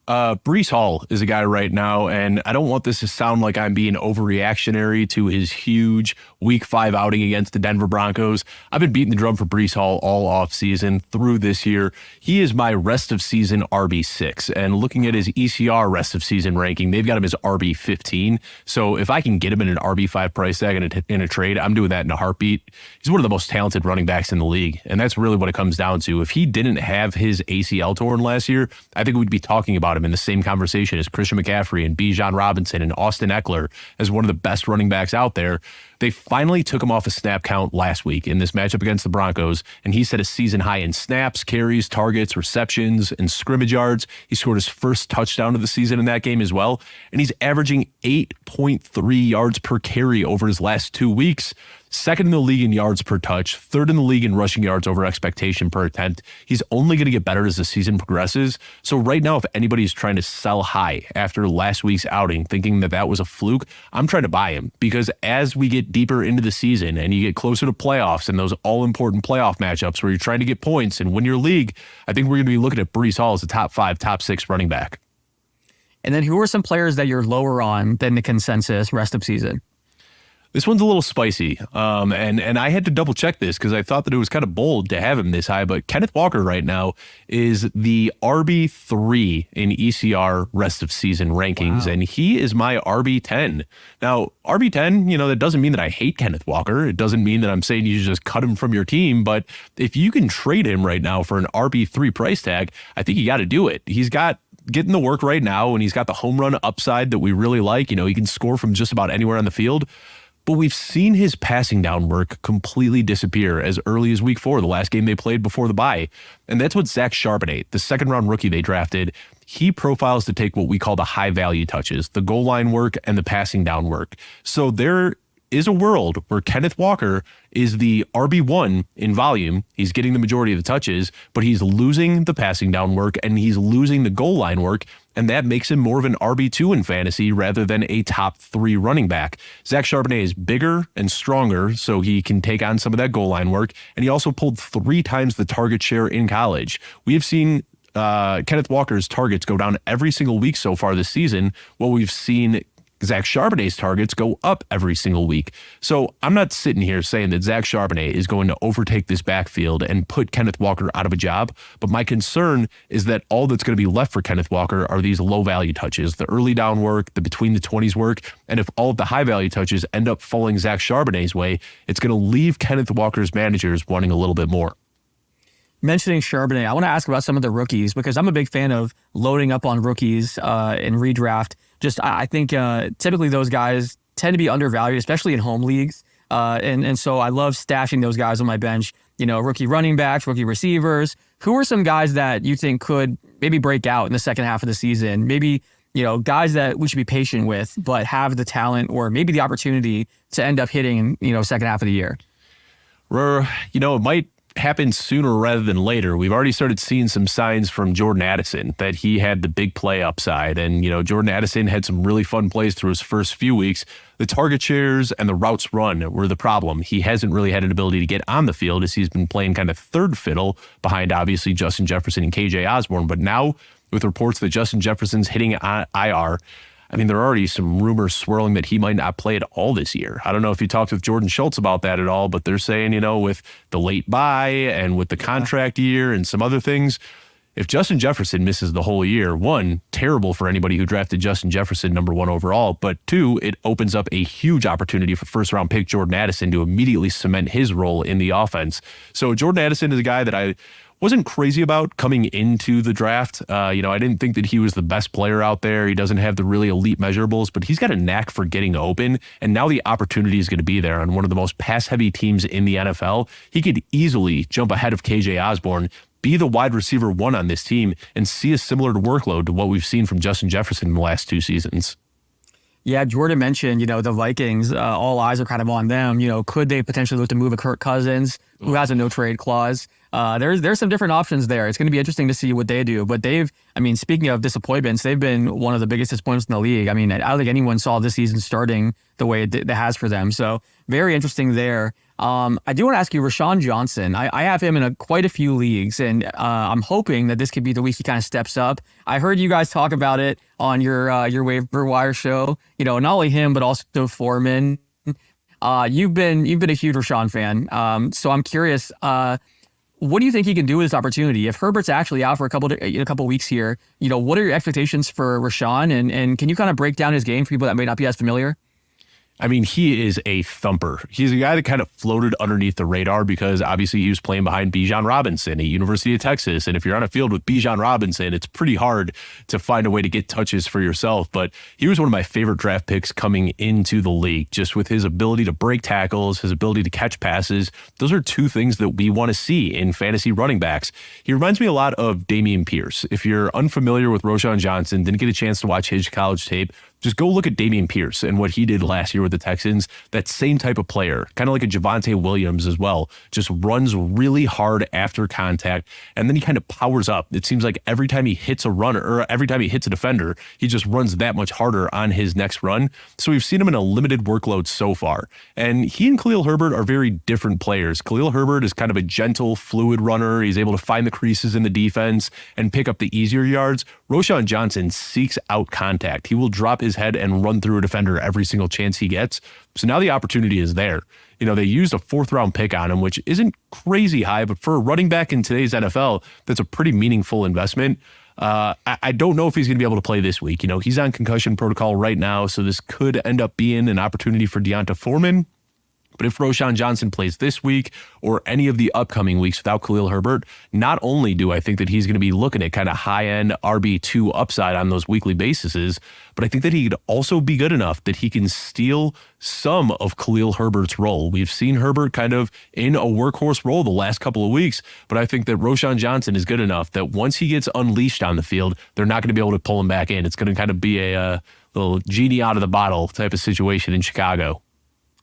Breece Hall is a guy right now, and I don't want this to sound like I'm being overreactionary to his huge Week 5 outing against the Denver Broncos. I've been beating the drum for Breece Hall all offseason through this year. He is my rest of season RB6, and looking at his ECR rest of season ranking, they've got him as RB15. So if I can get him in an RB5 price tag in a trade, I'm doing that in a heartbeat. He's one of the most talented running backs in the league, and that's really what it comes down to. If he didn't have his ACL torn last year, I think we'd be talking about him in the same conversation as Christian McCaffrey and Bijan Robinson and Austin Eckler as one of the best running backs out there. They finally took him off a snap count last week in this matchup against the Broncos, and he set a season high in snaps, carries, targets, receptions, and scrimmage yards. He scored his first touchdown of the season in that game as well, and he's averaging 8.3 yards per carry over his last 2 weeks. Second in the league in yards per touch, third in the league in rushing yards over expectation per attempt. He's only going to get better as the season progresses. So right now, if anybody's trying to sell high after last week's outing, thinking that was a fluke, I'm trying to buy him, because as we get deeper into the season and you get closer to playoffs and those all-important playoff matchups where you're trying to get points and win your league, I think we're going to be looking at Breece Hall as a top 5, top 6 running back. And then who are some players that you're lower on than the consensus rest of season? This one's a little spicy, and I had to double check this because I thought that it was kind of bold to have him this high, but Kenneth Walker right now is the RB3 in ECR rest of season rankings, and he is my RB10. Now, RB10, that doesn't mean that I hate Kenneth Walker. It doesn't mean that I'm saying you should just cut him from your team, but if you can trade him right now for an RB3 price tag, I think you got to do it. He's got getting the work right now, and he's got the home run upside that we really like. He can score from just about anywhere on the field. But we've seen his passing down work completely disappear as early as week 4, the last game they played before the bye. And that's what Zach Charbonnet, the second-round rookie they drafted, he profiles to take what we call the high-value touches, the goal line work and the passing down work. So there is a world where Kenneth Walker is the RB1 in volume. He's getting the majority of the touches, but he's losing the passing down work and he's losing the goal line work. And that makes him more of an RB2 in fantasy rather than a top 3 running back. Zach Charbonnet is bigger and stronger, so he can take on some of that goal line work. And he also pulled 3 times the target share in college. We have seen Kenneth Walker's targets go down every single week so far this season, while we've seen Zach Charbonnet's targets go up every single week. So I'm not sitting here saying that Zach Charbonnet is going to overtake this backfield and put Kenneth Walker out of a job, but my concern is that all that's going to be left for Kenneth Walker are these low-value touches, the early down work, the between the 20s work, and if all of the high-value touches end up falling Zach Charbonnet's way, it's going to leave Kenneth Walker's managers wanting a little bit more. Mentioning Charbonnet, I want to ask about some of the rookies, because I'm a big fan of loading up on rookies in redraft. I think typically those guys tend to be undervalued, especially in home leagues. And so I love stashing those guys on my bench. Rookie running backs, rookie receivers. Who are some guys that you think could maybe break out in the second half of the season? Maybe, guys that we should be patient with, but have the talent or maybe the opportunity to end up hitting, second half of the year. It might happen sooner rather than later. We've already started seeing some signs from Jordan Addison that he had the big play upside. And, Jordan Addison had some really fun plays through his first few weeks. The target shares and the routes run were the problem. He hasn't really had an ability to get on the field as he's been playing kind of third fiddle behind, obviously, Justin Jefferson and KJ Osborne. But now with reports that Justin Jefferson's hitting IR, there are already some rumors swirling that he might not play at all this year. I don't know if you talked with Jordan Schultz about that at all, but they're saying, with the late buy and with the contract year and some other things, if Justin Jefferson misses the whole year, one, terrible for anybody who drafted Justin Jefferson number 1 overall, but two, it opens up a huge opportunity for first-round pick Jordan Addison to immediately cement his role in the offense. So Jordan Addison is a guy that I wasn't crazy about coming into the draft. I didn't think that he was the best player out there. He doesn't have the really elite measurables, but he's got a knack for getting open. And now the opportunity is going to be there on one of the most pass-heavy teams in the NFL. He could easily jump ahead of KJ Osborne, be the wide receiver 1 on this team, and see a similar workload to what we've seen from Justin Jefferson in the last 2 seasons. Yeah, Jordan mentioned, the Vikings, all eyes are kind of on them. Could they potentially look to move a Kirk Cousins, who has a no-trade clause? There's some different options there. It's going to be interesting to see what they do. But speaking of disappointments, they've been one of the biggest disappointments in the league. I don't think anyone saw this season starting the way it has for them. So very interesting there. I do want to ask you, Rashawn Johnson. I have him in quite a few leagues, and I'm hoping that this could be the week he kind of steps up. I heard you guys talk about it on your waiver wire show. Not only him, but also Foreman. You've been a huge Rashawn fan. So I'm curious. What do you think he can do with this opportunity? If Herbert's actually out for a couple weeks here, what are your expectations for Rashawn? And can you kind of break down his game for people that may not be as familiar? He is a thumper. He's a guy that kind of floated underneath the radar because obviously he was playing behind Bijan Robinson at University of Texas. And if you're on a field with Bijan Robinson, it's pretty hard to find a way to get touches for yourself. But he was one of my favorite draft picks coming into the league, just with his ability to break tackles, his ability to catch passes. Those are 2 things that we want to see in fantasy running backs. He reminds me a lot of Dameon Pierce. If you're unfamiliar with Rashawn Johnson, didn't get a chance to watch his college tape, just go look at Dameon Pierce and what he did last year with the Texans. That same type of player, kind of like a Javonte Williams as well, just runs really hard after contact, and then he kind of powers up. It seems like every time he hits a runner or every time he hits a defender, he just runs that much harder on his next run. So we've seen him in a limited workload so far. And he and Khalil Herbert are very different players. Khalil Herbert is kind of a gentle, fluid runner. He's able to find the creases in the defense and pick up the easier yards. Rashawn Johnson seeks out contact. He will drop his head and run through a defender every single chance he gets. So now the opportunity is there. They used a 4th-round pick on him, which isn't crazy high, but for a running back in today's NFL, that's a pretty meaningful investment. I don't know if he's going to be able to play this week. He's on concussion protocol right now, so this could end up being an opportunity for Deonta Foreman. But if Rashawn Johnson plays this week or any of the upcoming weeks without Khalil Herbert, not only do I think that he's going to be looking at kind of high-end RB2 upside on those weekly bases, but I think that he could also be good enough that he can steal some of Khalil Herbert's role. We've seen Herbert kind of in a workhorse role the last couple of weeks, but I think that Rashawn Johnson is good enough that once he gets unleashed on the field, they're not going to be able to pull him back in. It's going to kind of be a little genie out of the bottle type of situation in Chicago.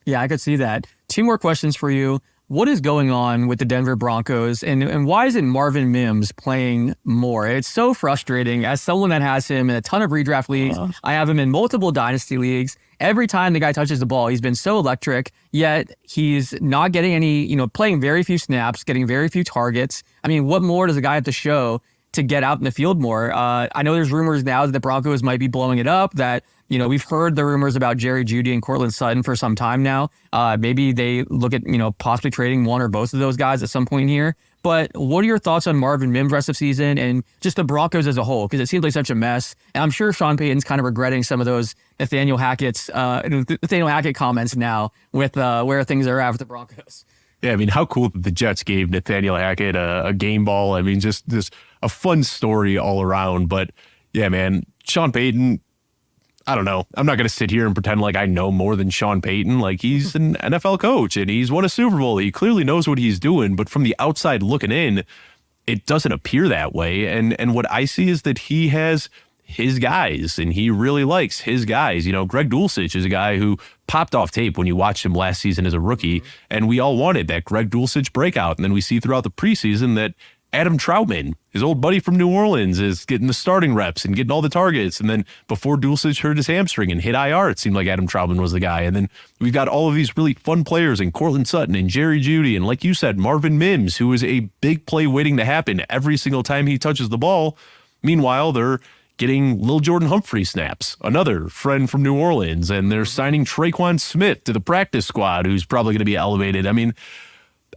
Yeah, I could see that. 2 more questions for you. What is going on with the Denver Broncos, and why isn't Marvin Mims playing more? It's so frustrating. As someone that has him in a ton of redraft leagues, I have him in multiple dynasty leagues. Every time the guy touches the ball, he's been so electric, yet he's not getting any, playing very few snaps, getting very few targets. What more does a guy have to show to get out in the field more? I know there's rumors now that the Broncos might be blowing it up, that we've heard the rumors about Jerry Jeudy and Cortland Sutton for some time now. Maybe they look at, possibly trading one or both of those guys at some point here. But what are your thoughts on Marvin Mims rest of season and just the Broncos as a whole? Because it seems like such a mess. And I'm sure Sean Payton's kind of regretting some of those Nathaniel Hackett comments now with where things are at with the Broncos. Yeah, how cool that the Jets gave Nathaniel Hackett a game ball. Just a fun story all around. But yeah, man, Sean Payton, I don't know. I'm not going to sit here and pretend like I know more than Sean Payton. Like, he's an NFL coach and he's won a Super Bowl. He clearly knows what he's doing, but from the outside looking in, it doesn't appear that way. And what I see is that he has his guys and he really likes his guys. You know, Greg Dulcich is a guy who popped off tape when you watched him last season as a rookie, and we all wanted that Greg Dulcich breakout. And then we see throughout the preseason that Adam Troutman, his old buddy from New Orleans, is getting the starting reps and getting all the targets. And then before Dulcich hurt his hamstring and hit IR, it seemed like Adam Troutman was the guy. And then we've got all of these really fun players in Cortland Sutton and Jerry Jeudy. And like you said, Marvin Mims, who is a big play waiting to happen every single time he touches the ball. Meanwhile, they're getting Lil Jordan Humphrey snaps, another friend from New Orleans. And they're signing Traquan Smith to the practice squad, who's probably going to be elevated. I mean,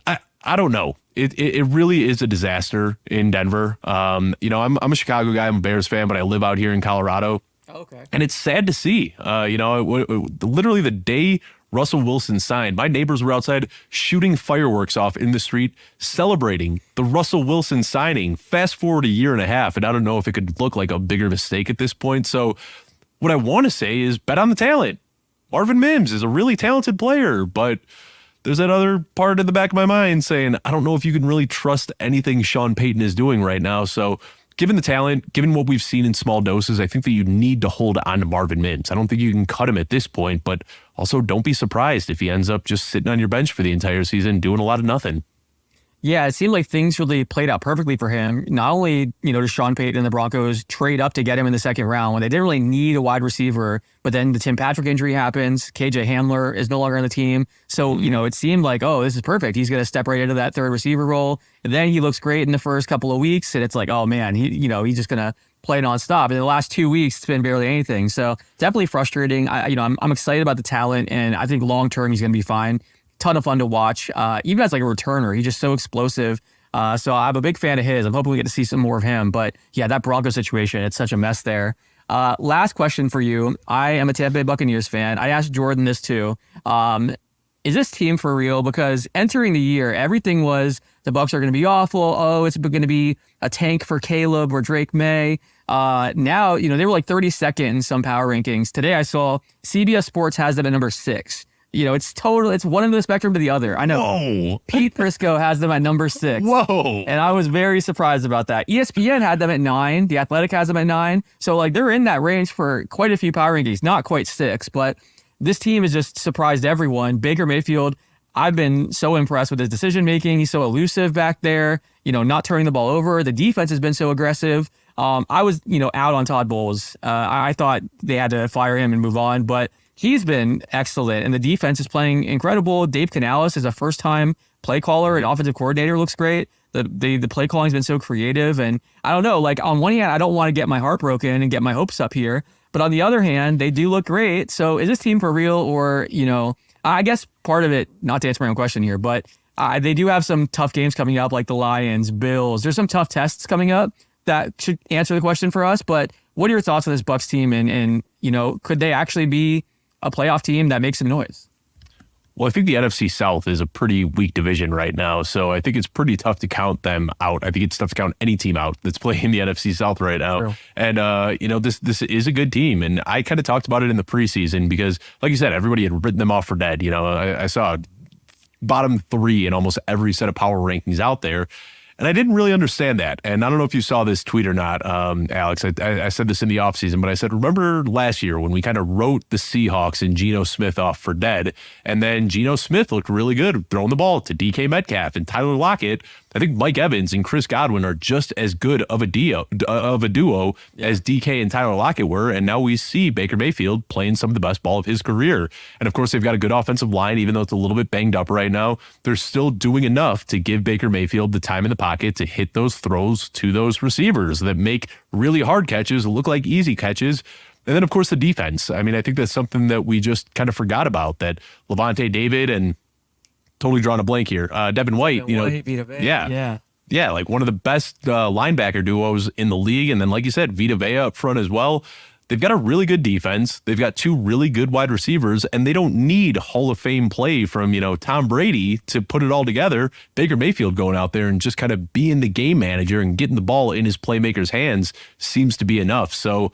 I don't know. It really is a disaster in Denver. You know, I'm a Chicago guy. I'm a Bears fan, but I live out here in Colorado. Oh, okay. And it's sad to see. You know, literally the day Russell Wilson signed, my neighbors were outside shooting fireworks off in the street, celebrating the Russell Wilson signing. Fast forward a year and a half, and I don't know if it could look like a bigger mistake at this point. So what I want to say is bet on the talent. Marvin Mims is a really talented player, but there's that other part in the back of my mind saying, I don't know if you can really trust anything Sean Payton is doing right now. So given the talent, given what we've seen in small doses, I think that you need to hold on to Marvin Mims. I don't think you can cut him at this point, but also don't be surprised if he ends up just sitting on your bench for the entire season, doing a lot of nothing. Yeah, it seemed like things really played out perfectly for him. Not only, you know, does Sean Payton and the Broncos trade up to get him in the second round when they didn't really need a wide receiver, but then the Tim Patrick injury happens. KJ Hamler is no longer on the team. So, you know, it seemed like, oh, this is perfect. He's going to step right into that third receiver role. And then he looks great in the first couple of weeks. And it's like, oh, man, he's just going to play nonstop. And in the last 2 weeks, it's been barely anything. So definitely frustrating. I'm excited about the talent, and I think long term he's going to be fine. Ton of fun to watch, even as like a returner. He's just so explosive. So I'm a big fan of his. I'm hoping we get to see some more of him. But yeah, that Broncos situation, it's such a mess there. Last question for you. I am a Tampa Bay Buccaneers fan. I asked Jordan this too. Is this team for real? Because entering the year, everything was the Bucs are going to be awful. Oh, it's going to be a tank for Caleb or Drake May. Now, you know, they were like 32nd in some power rankings. Today I saw CBS Sports has them at number 6. You know, it's one end of the spectrum to the other. I know. Whoa. Pete Prisco has them at number 6. Whoa. And I was very surprised about that. ESPN had them at 9. The Athletic has them at 9. So, like, they're in that range for quite a few power rankings. Not quite 6, but this team has just surprised everyone. Baker Mayfield, I've been so impressed with his decision-making. He's so elusive back there, you know, not turning the ball over. The defense has been so aggressive. I was, out on Todd Bowles. I thought they had to fire him and move on, but he's been excellent, and the defense is playing incredible. Dave Canales is a first-time play caller and offensive coordinator. Looks great. The play calling has been so creative, and I don't know. Like, on one hand, I don't want to get my heart broken and get my hopes up here, but on the other hand, they do look great. So is this team for real, or I guess part of it, not to answer my own question here, but they do have some tough games coming up, like the Lions, Bills. There's some tough tests coming up that should answer the question for us. But what are your thoughts on this Bucs team, and could they actually be a playoff team that makes some noise? Well, I think the NFC South is a pretty weak division right now, so I think it's pretty tough to count them out. I think it's tough to count any team out that's playing the NFC South right now. True. And, this is a good team, and I kind of talked about it in the preseason because, like you said, everybody had written them off for dead. I saw bottom 3 in almost every set of power rankings out there. And I didn't really understand that. And I don't know if you saw this tweet or not, Alex. I said this in the offseason, but I said, remember last year when we kind of wrote the Seahawks and Geno Smith off for dead, and then Geno Smith looked really good throwing the ball to DK Metcalf and Tyler Lockett. I think Mike Evans and Chris Godwin are just as good of a duo as DK and Tyler Lockett were, and now we see Baker Mayfield playing some of the best ball of his career. And of course, they've got a good offensive line, even though it's a little bit banged up right now. They're still doing enough to give Baker Mayfield the time in the pocket to hit those throws to those receivers that make really hard catches look like easy catches. And then, of course, the defense. I mean, I think that's something that we just kind of forgot about, that Levante David and totally drawing a blank here. Devin White, Yeah, like one of the best linebacker duos in the league. And then, like you said, Vita Vea up front as well. They've got a really good defense. They've got 2 really good wide receivers, and they don't need Hall of Fame play from, Tom Brady to put it all together. Baker Mayfield going out there and just kind of being the game manager and getting the ball in his playmakers' hands seems to be enough. So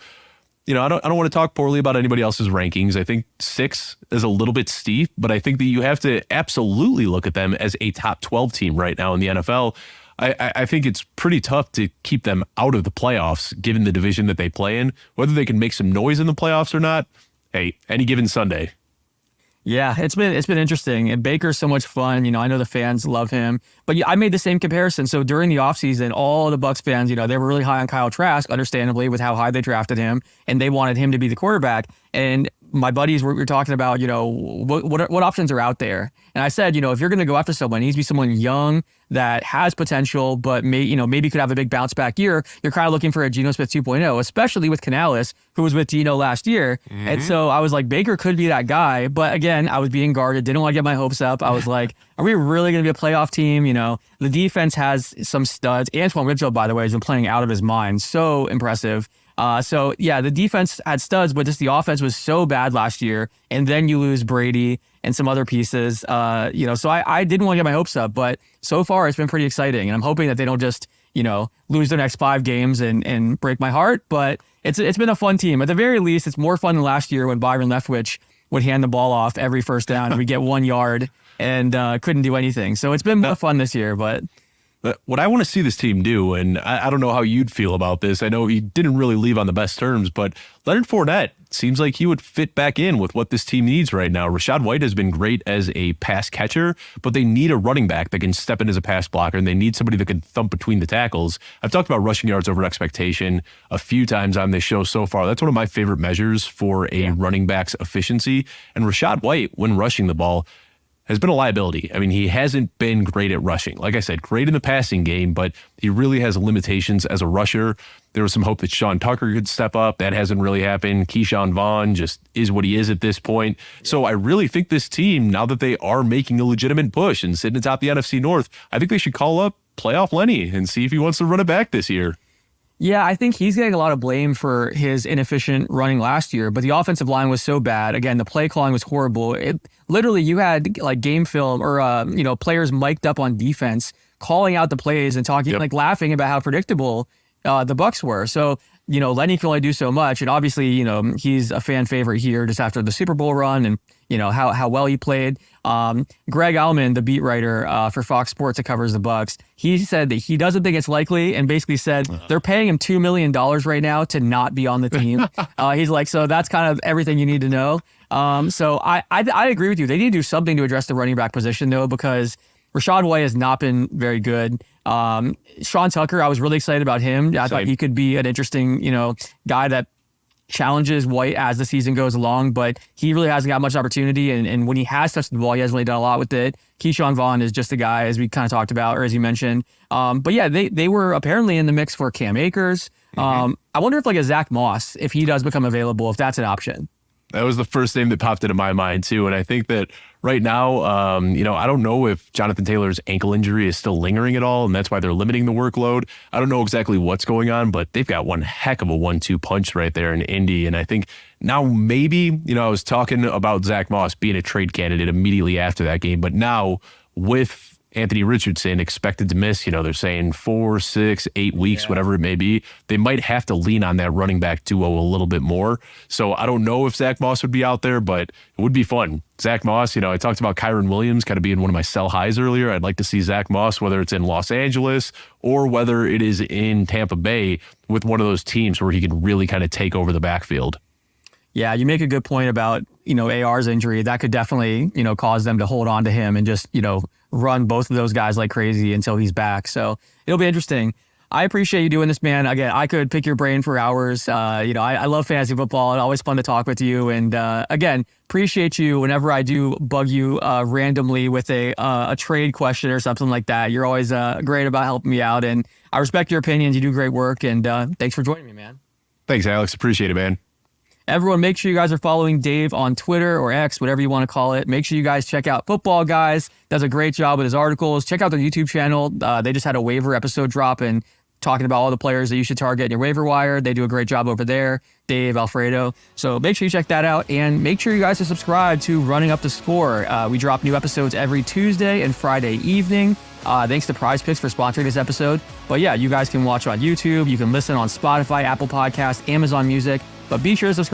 I don't want to talk poorly about anybody else's rankings. I think 6 is a little bit steep, but I think that you have to absolutely look at them as a top 12 team right now in the NFL. I think it's pretty tough to keep them out of the playoffs, given the division that they play in. Whether they can make some noise in the playoffs or not, hey, any given Sunday. Yeah, it's been interesting. And Baker's so much fun. I know the fans love him. But I made the same comparison. So during the offseason, all the Bucs fans, they were really high on Kyle Trask, understandably, with how high they drafted him, and they wanted him to be the quarterback. And my buddies were talking about, what options are out there. And I said, if you're going to go after someone, it needs to be someone young that has potential, but maybe could have a big bounce back year. You're kind of looking for a Geno Smith 2.0, especially with Canales, who was with Geno last year. Mm-hmm. And so I was like, Baker could be that guy. But again, I was being guarded, didn't want to get my hopes up. I was like, are we really going to be a playoff team? The defense has some studs. Antoine Winfield, by the way, has been playing out of his mind. So impressive. So yeah, the defense had studs, but just the offense was so bad last year. And then you lose Brady and some other pieces, so I didn't want to get my hopes up, but so far it's been pretty exciting. And I'm hoping that they don't just, lose their next 5 games and break my heart, but it's been a fun team. At the very least, it's more fun than last year when Byron Leftwich would hand the ball off every first down and we get 1 yard and couldn't do anything. So it's been more fun this year, but what I want to see this team do, and I don't know how you'd feel about this. I know he didn't really leave on the best terms, but Leonard Fournette seems like he would fit back in with what this team needs right now. Rachaad White has been great as a pass catcher, but they need a running back that can step in as a pass blocker, and they need somebody that can thump between the tackles. I've talked about rushing yards over expectation a few times on this show so far. That's one of my favorite measures for a running back's efficiency. And Rachaad White, when rushing the ball, has been a liability. I mean, he hasn't been great at rushing. Like I said, great in the passing game, but he really has limitations as a rusher. There was some hope that Sean Tucker could step up. That hasn't really happened. Keyshawn Vaughn just is what he is at this point. So I really think this team, now that they are making a legitimate push and sitting atop the NFC North, I think they should call up playoff Lenny and see if he wants to run it back this year. Yeah, I think he's getting a lot of blame for his inefficient running last year, but the offensive line was so bad. Again, the play calling was horrible. Literally, you had like game film or players mic'd up on defense, calling out the plays and talking, like laughing about how predictable the Bucs were. So, Lenny can only do so much, and obviously, he's a fan favorite here just after the Super Bowl run and how well he played. Greg Allman, the beat writer for Fox Sports that covers the Bucs, he said that he doesn't think it's likely, and basically said they're paying him $2 million right now to not be on the team. He's like, so that's kind of everything you need to know. So I agree with you. They need to do something to address the running back position though, because Rachaad White has not been very good. Sean Tucker, I was really excited about him. I thought he could be an interesting, guy that challenges White as the season goes along, but he really hasn't got much opportunity. And when he has touched the ball, he hasn't really done a lot with it. Keyshawn Vaughn is just a guy, as we kind of talked about, or as you mentioned. But yeah, they were apparently in the mix for Cam Akers. I wonder if like a Zach Moss, if he does become available, if that's an option. That was the first name that popped into my mind too. And I think that right now, I don't know if Jonathan Taylor's ankle injury is still lingering at all, and that's why they're limiting the workload. I don't know exactly what's going on, but they've got one heck of a 1-2 punch right there in Indy. And I think now maybe, I was talking about Zach Moss being a trade candidate immediately after that game, but now with Anthony Richardson expected to miss, they're saying 4, 6, 8 weeks, whatever it may be. They might have to lean on that running back duo a little bit more. So I don't know if Zach Moss would be out there, but it would be fun. Zach Moss, I talked about Kyron Williams kind of being one of my sell highs earlier. I'd like to see Zach Moss, whether it's in Los Angeles or whether it is in Tampa Bay, with one of those teams where he can really kind of take over the backfield. Yeah, you make a good point about, AR's injury. That could definitely, cause them to hold on to him and just, run both of those guys like crazy until he's back. So it'll be interesting. I appreciate you doing this, man. Again, I could pick your brain for hours. I love fantasy football. It's always fun to talk with you. And again, appreciate you whenever I do bug you randomly with a trade question or something like that. You're always great about helping me out. And I respect your opinions. You do great work. And thanks for joining me, man. Thanks, Alex. Appreciate it, man. Everyone, make sure you guys are following Dave on Twitter or X, whatever you want to call it. Make sure you guys check out Football Guys. Does a great job with his articles. Check out their YouTube channel. They just had a waiver episode drop and talking about all the players that you should target in your waiver wire. They do a great job over there, Dave, Alfredo. So make sure you check that out. And make sure you guys are subscribed to Running Up the Score. We drop new episodes every Tuesday and Friday evening. Thanks to Prize Picks for sponsoring this episode. But yeah, you guys can watch on YouTube. You can listen on Spotify, Apple Podcasts, Amazon Music, But be sure to subscribe.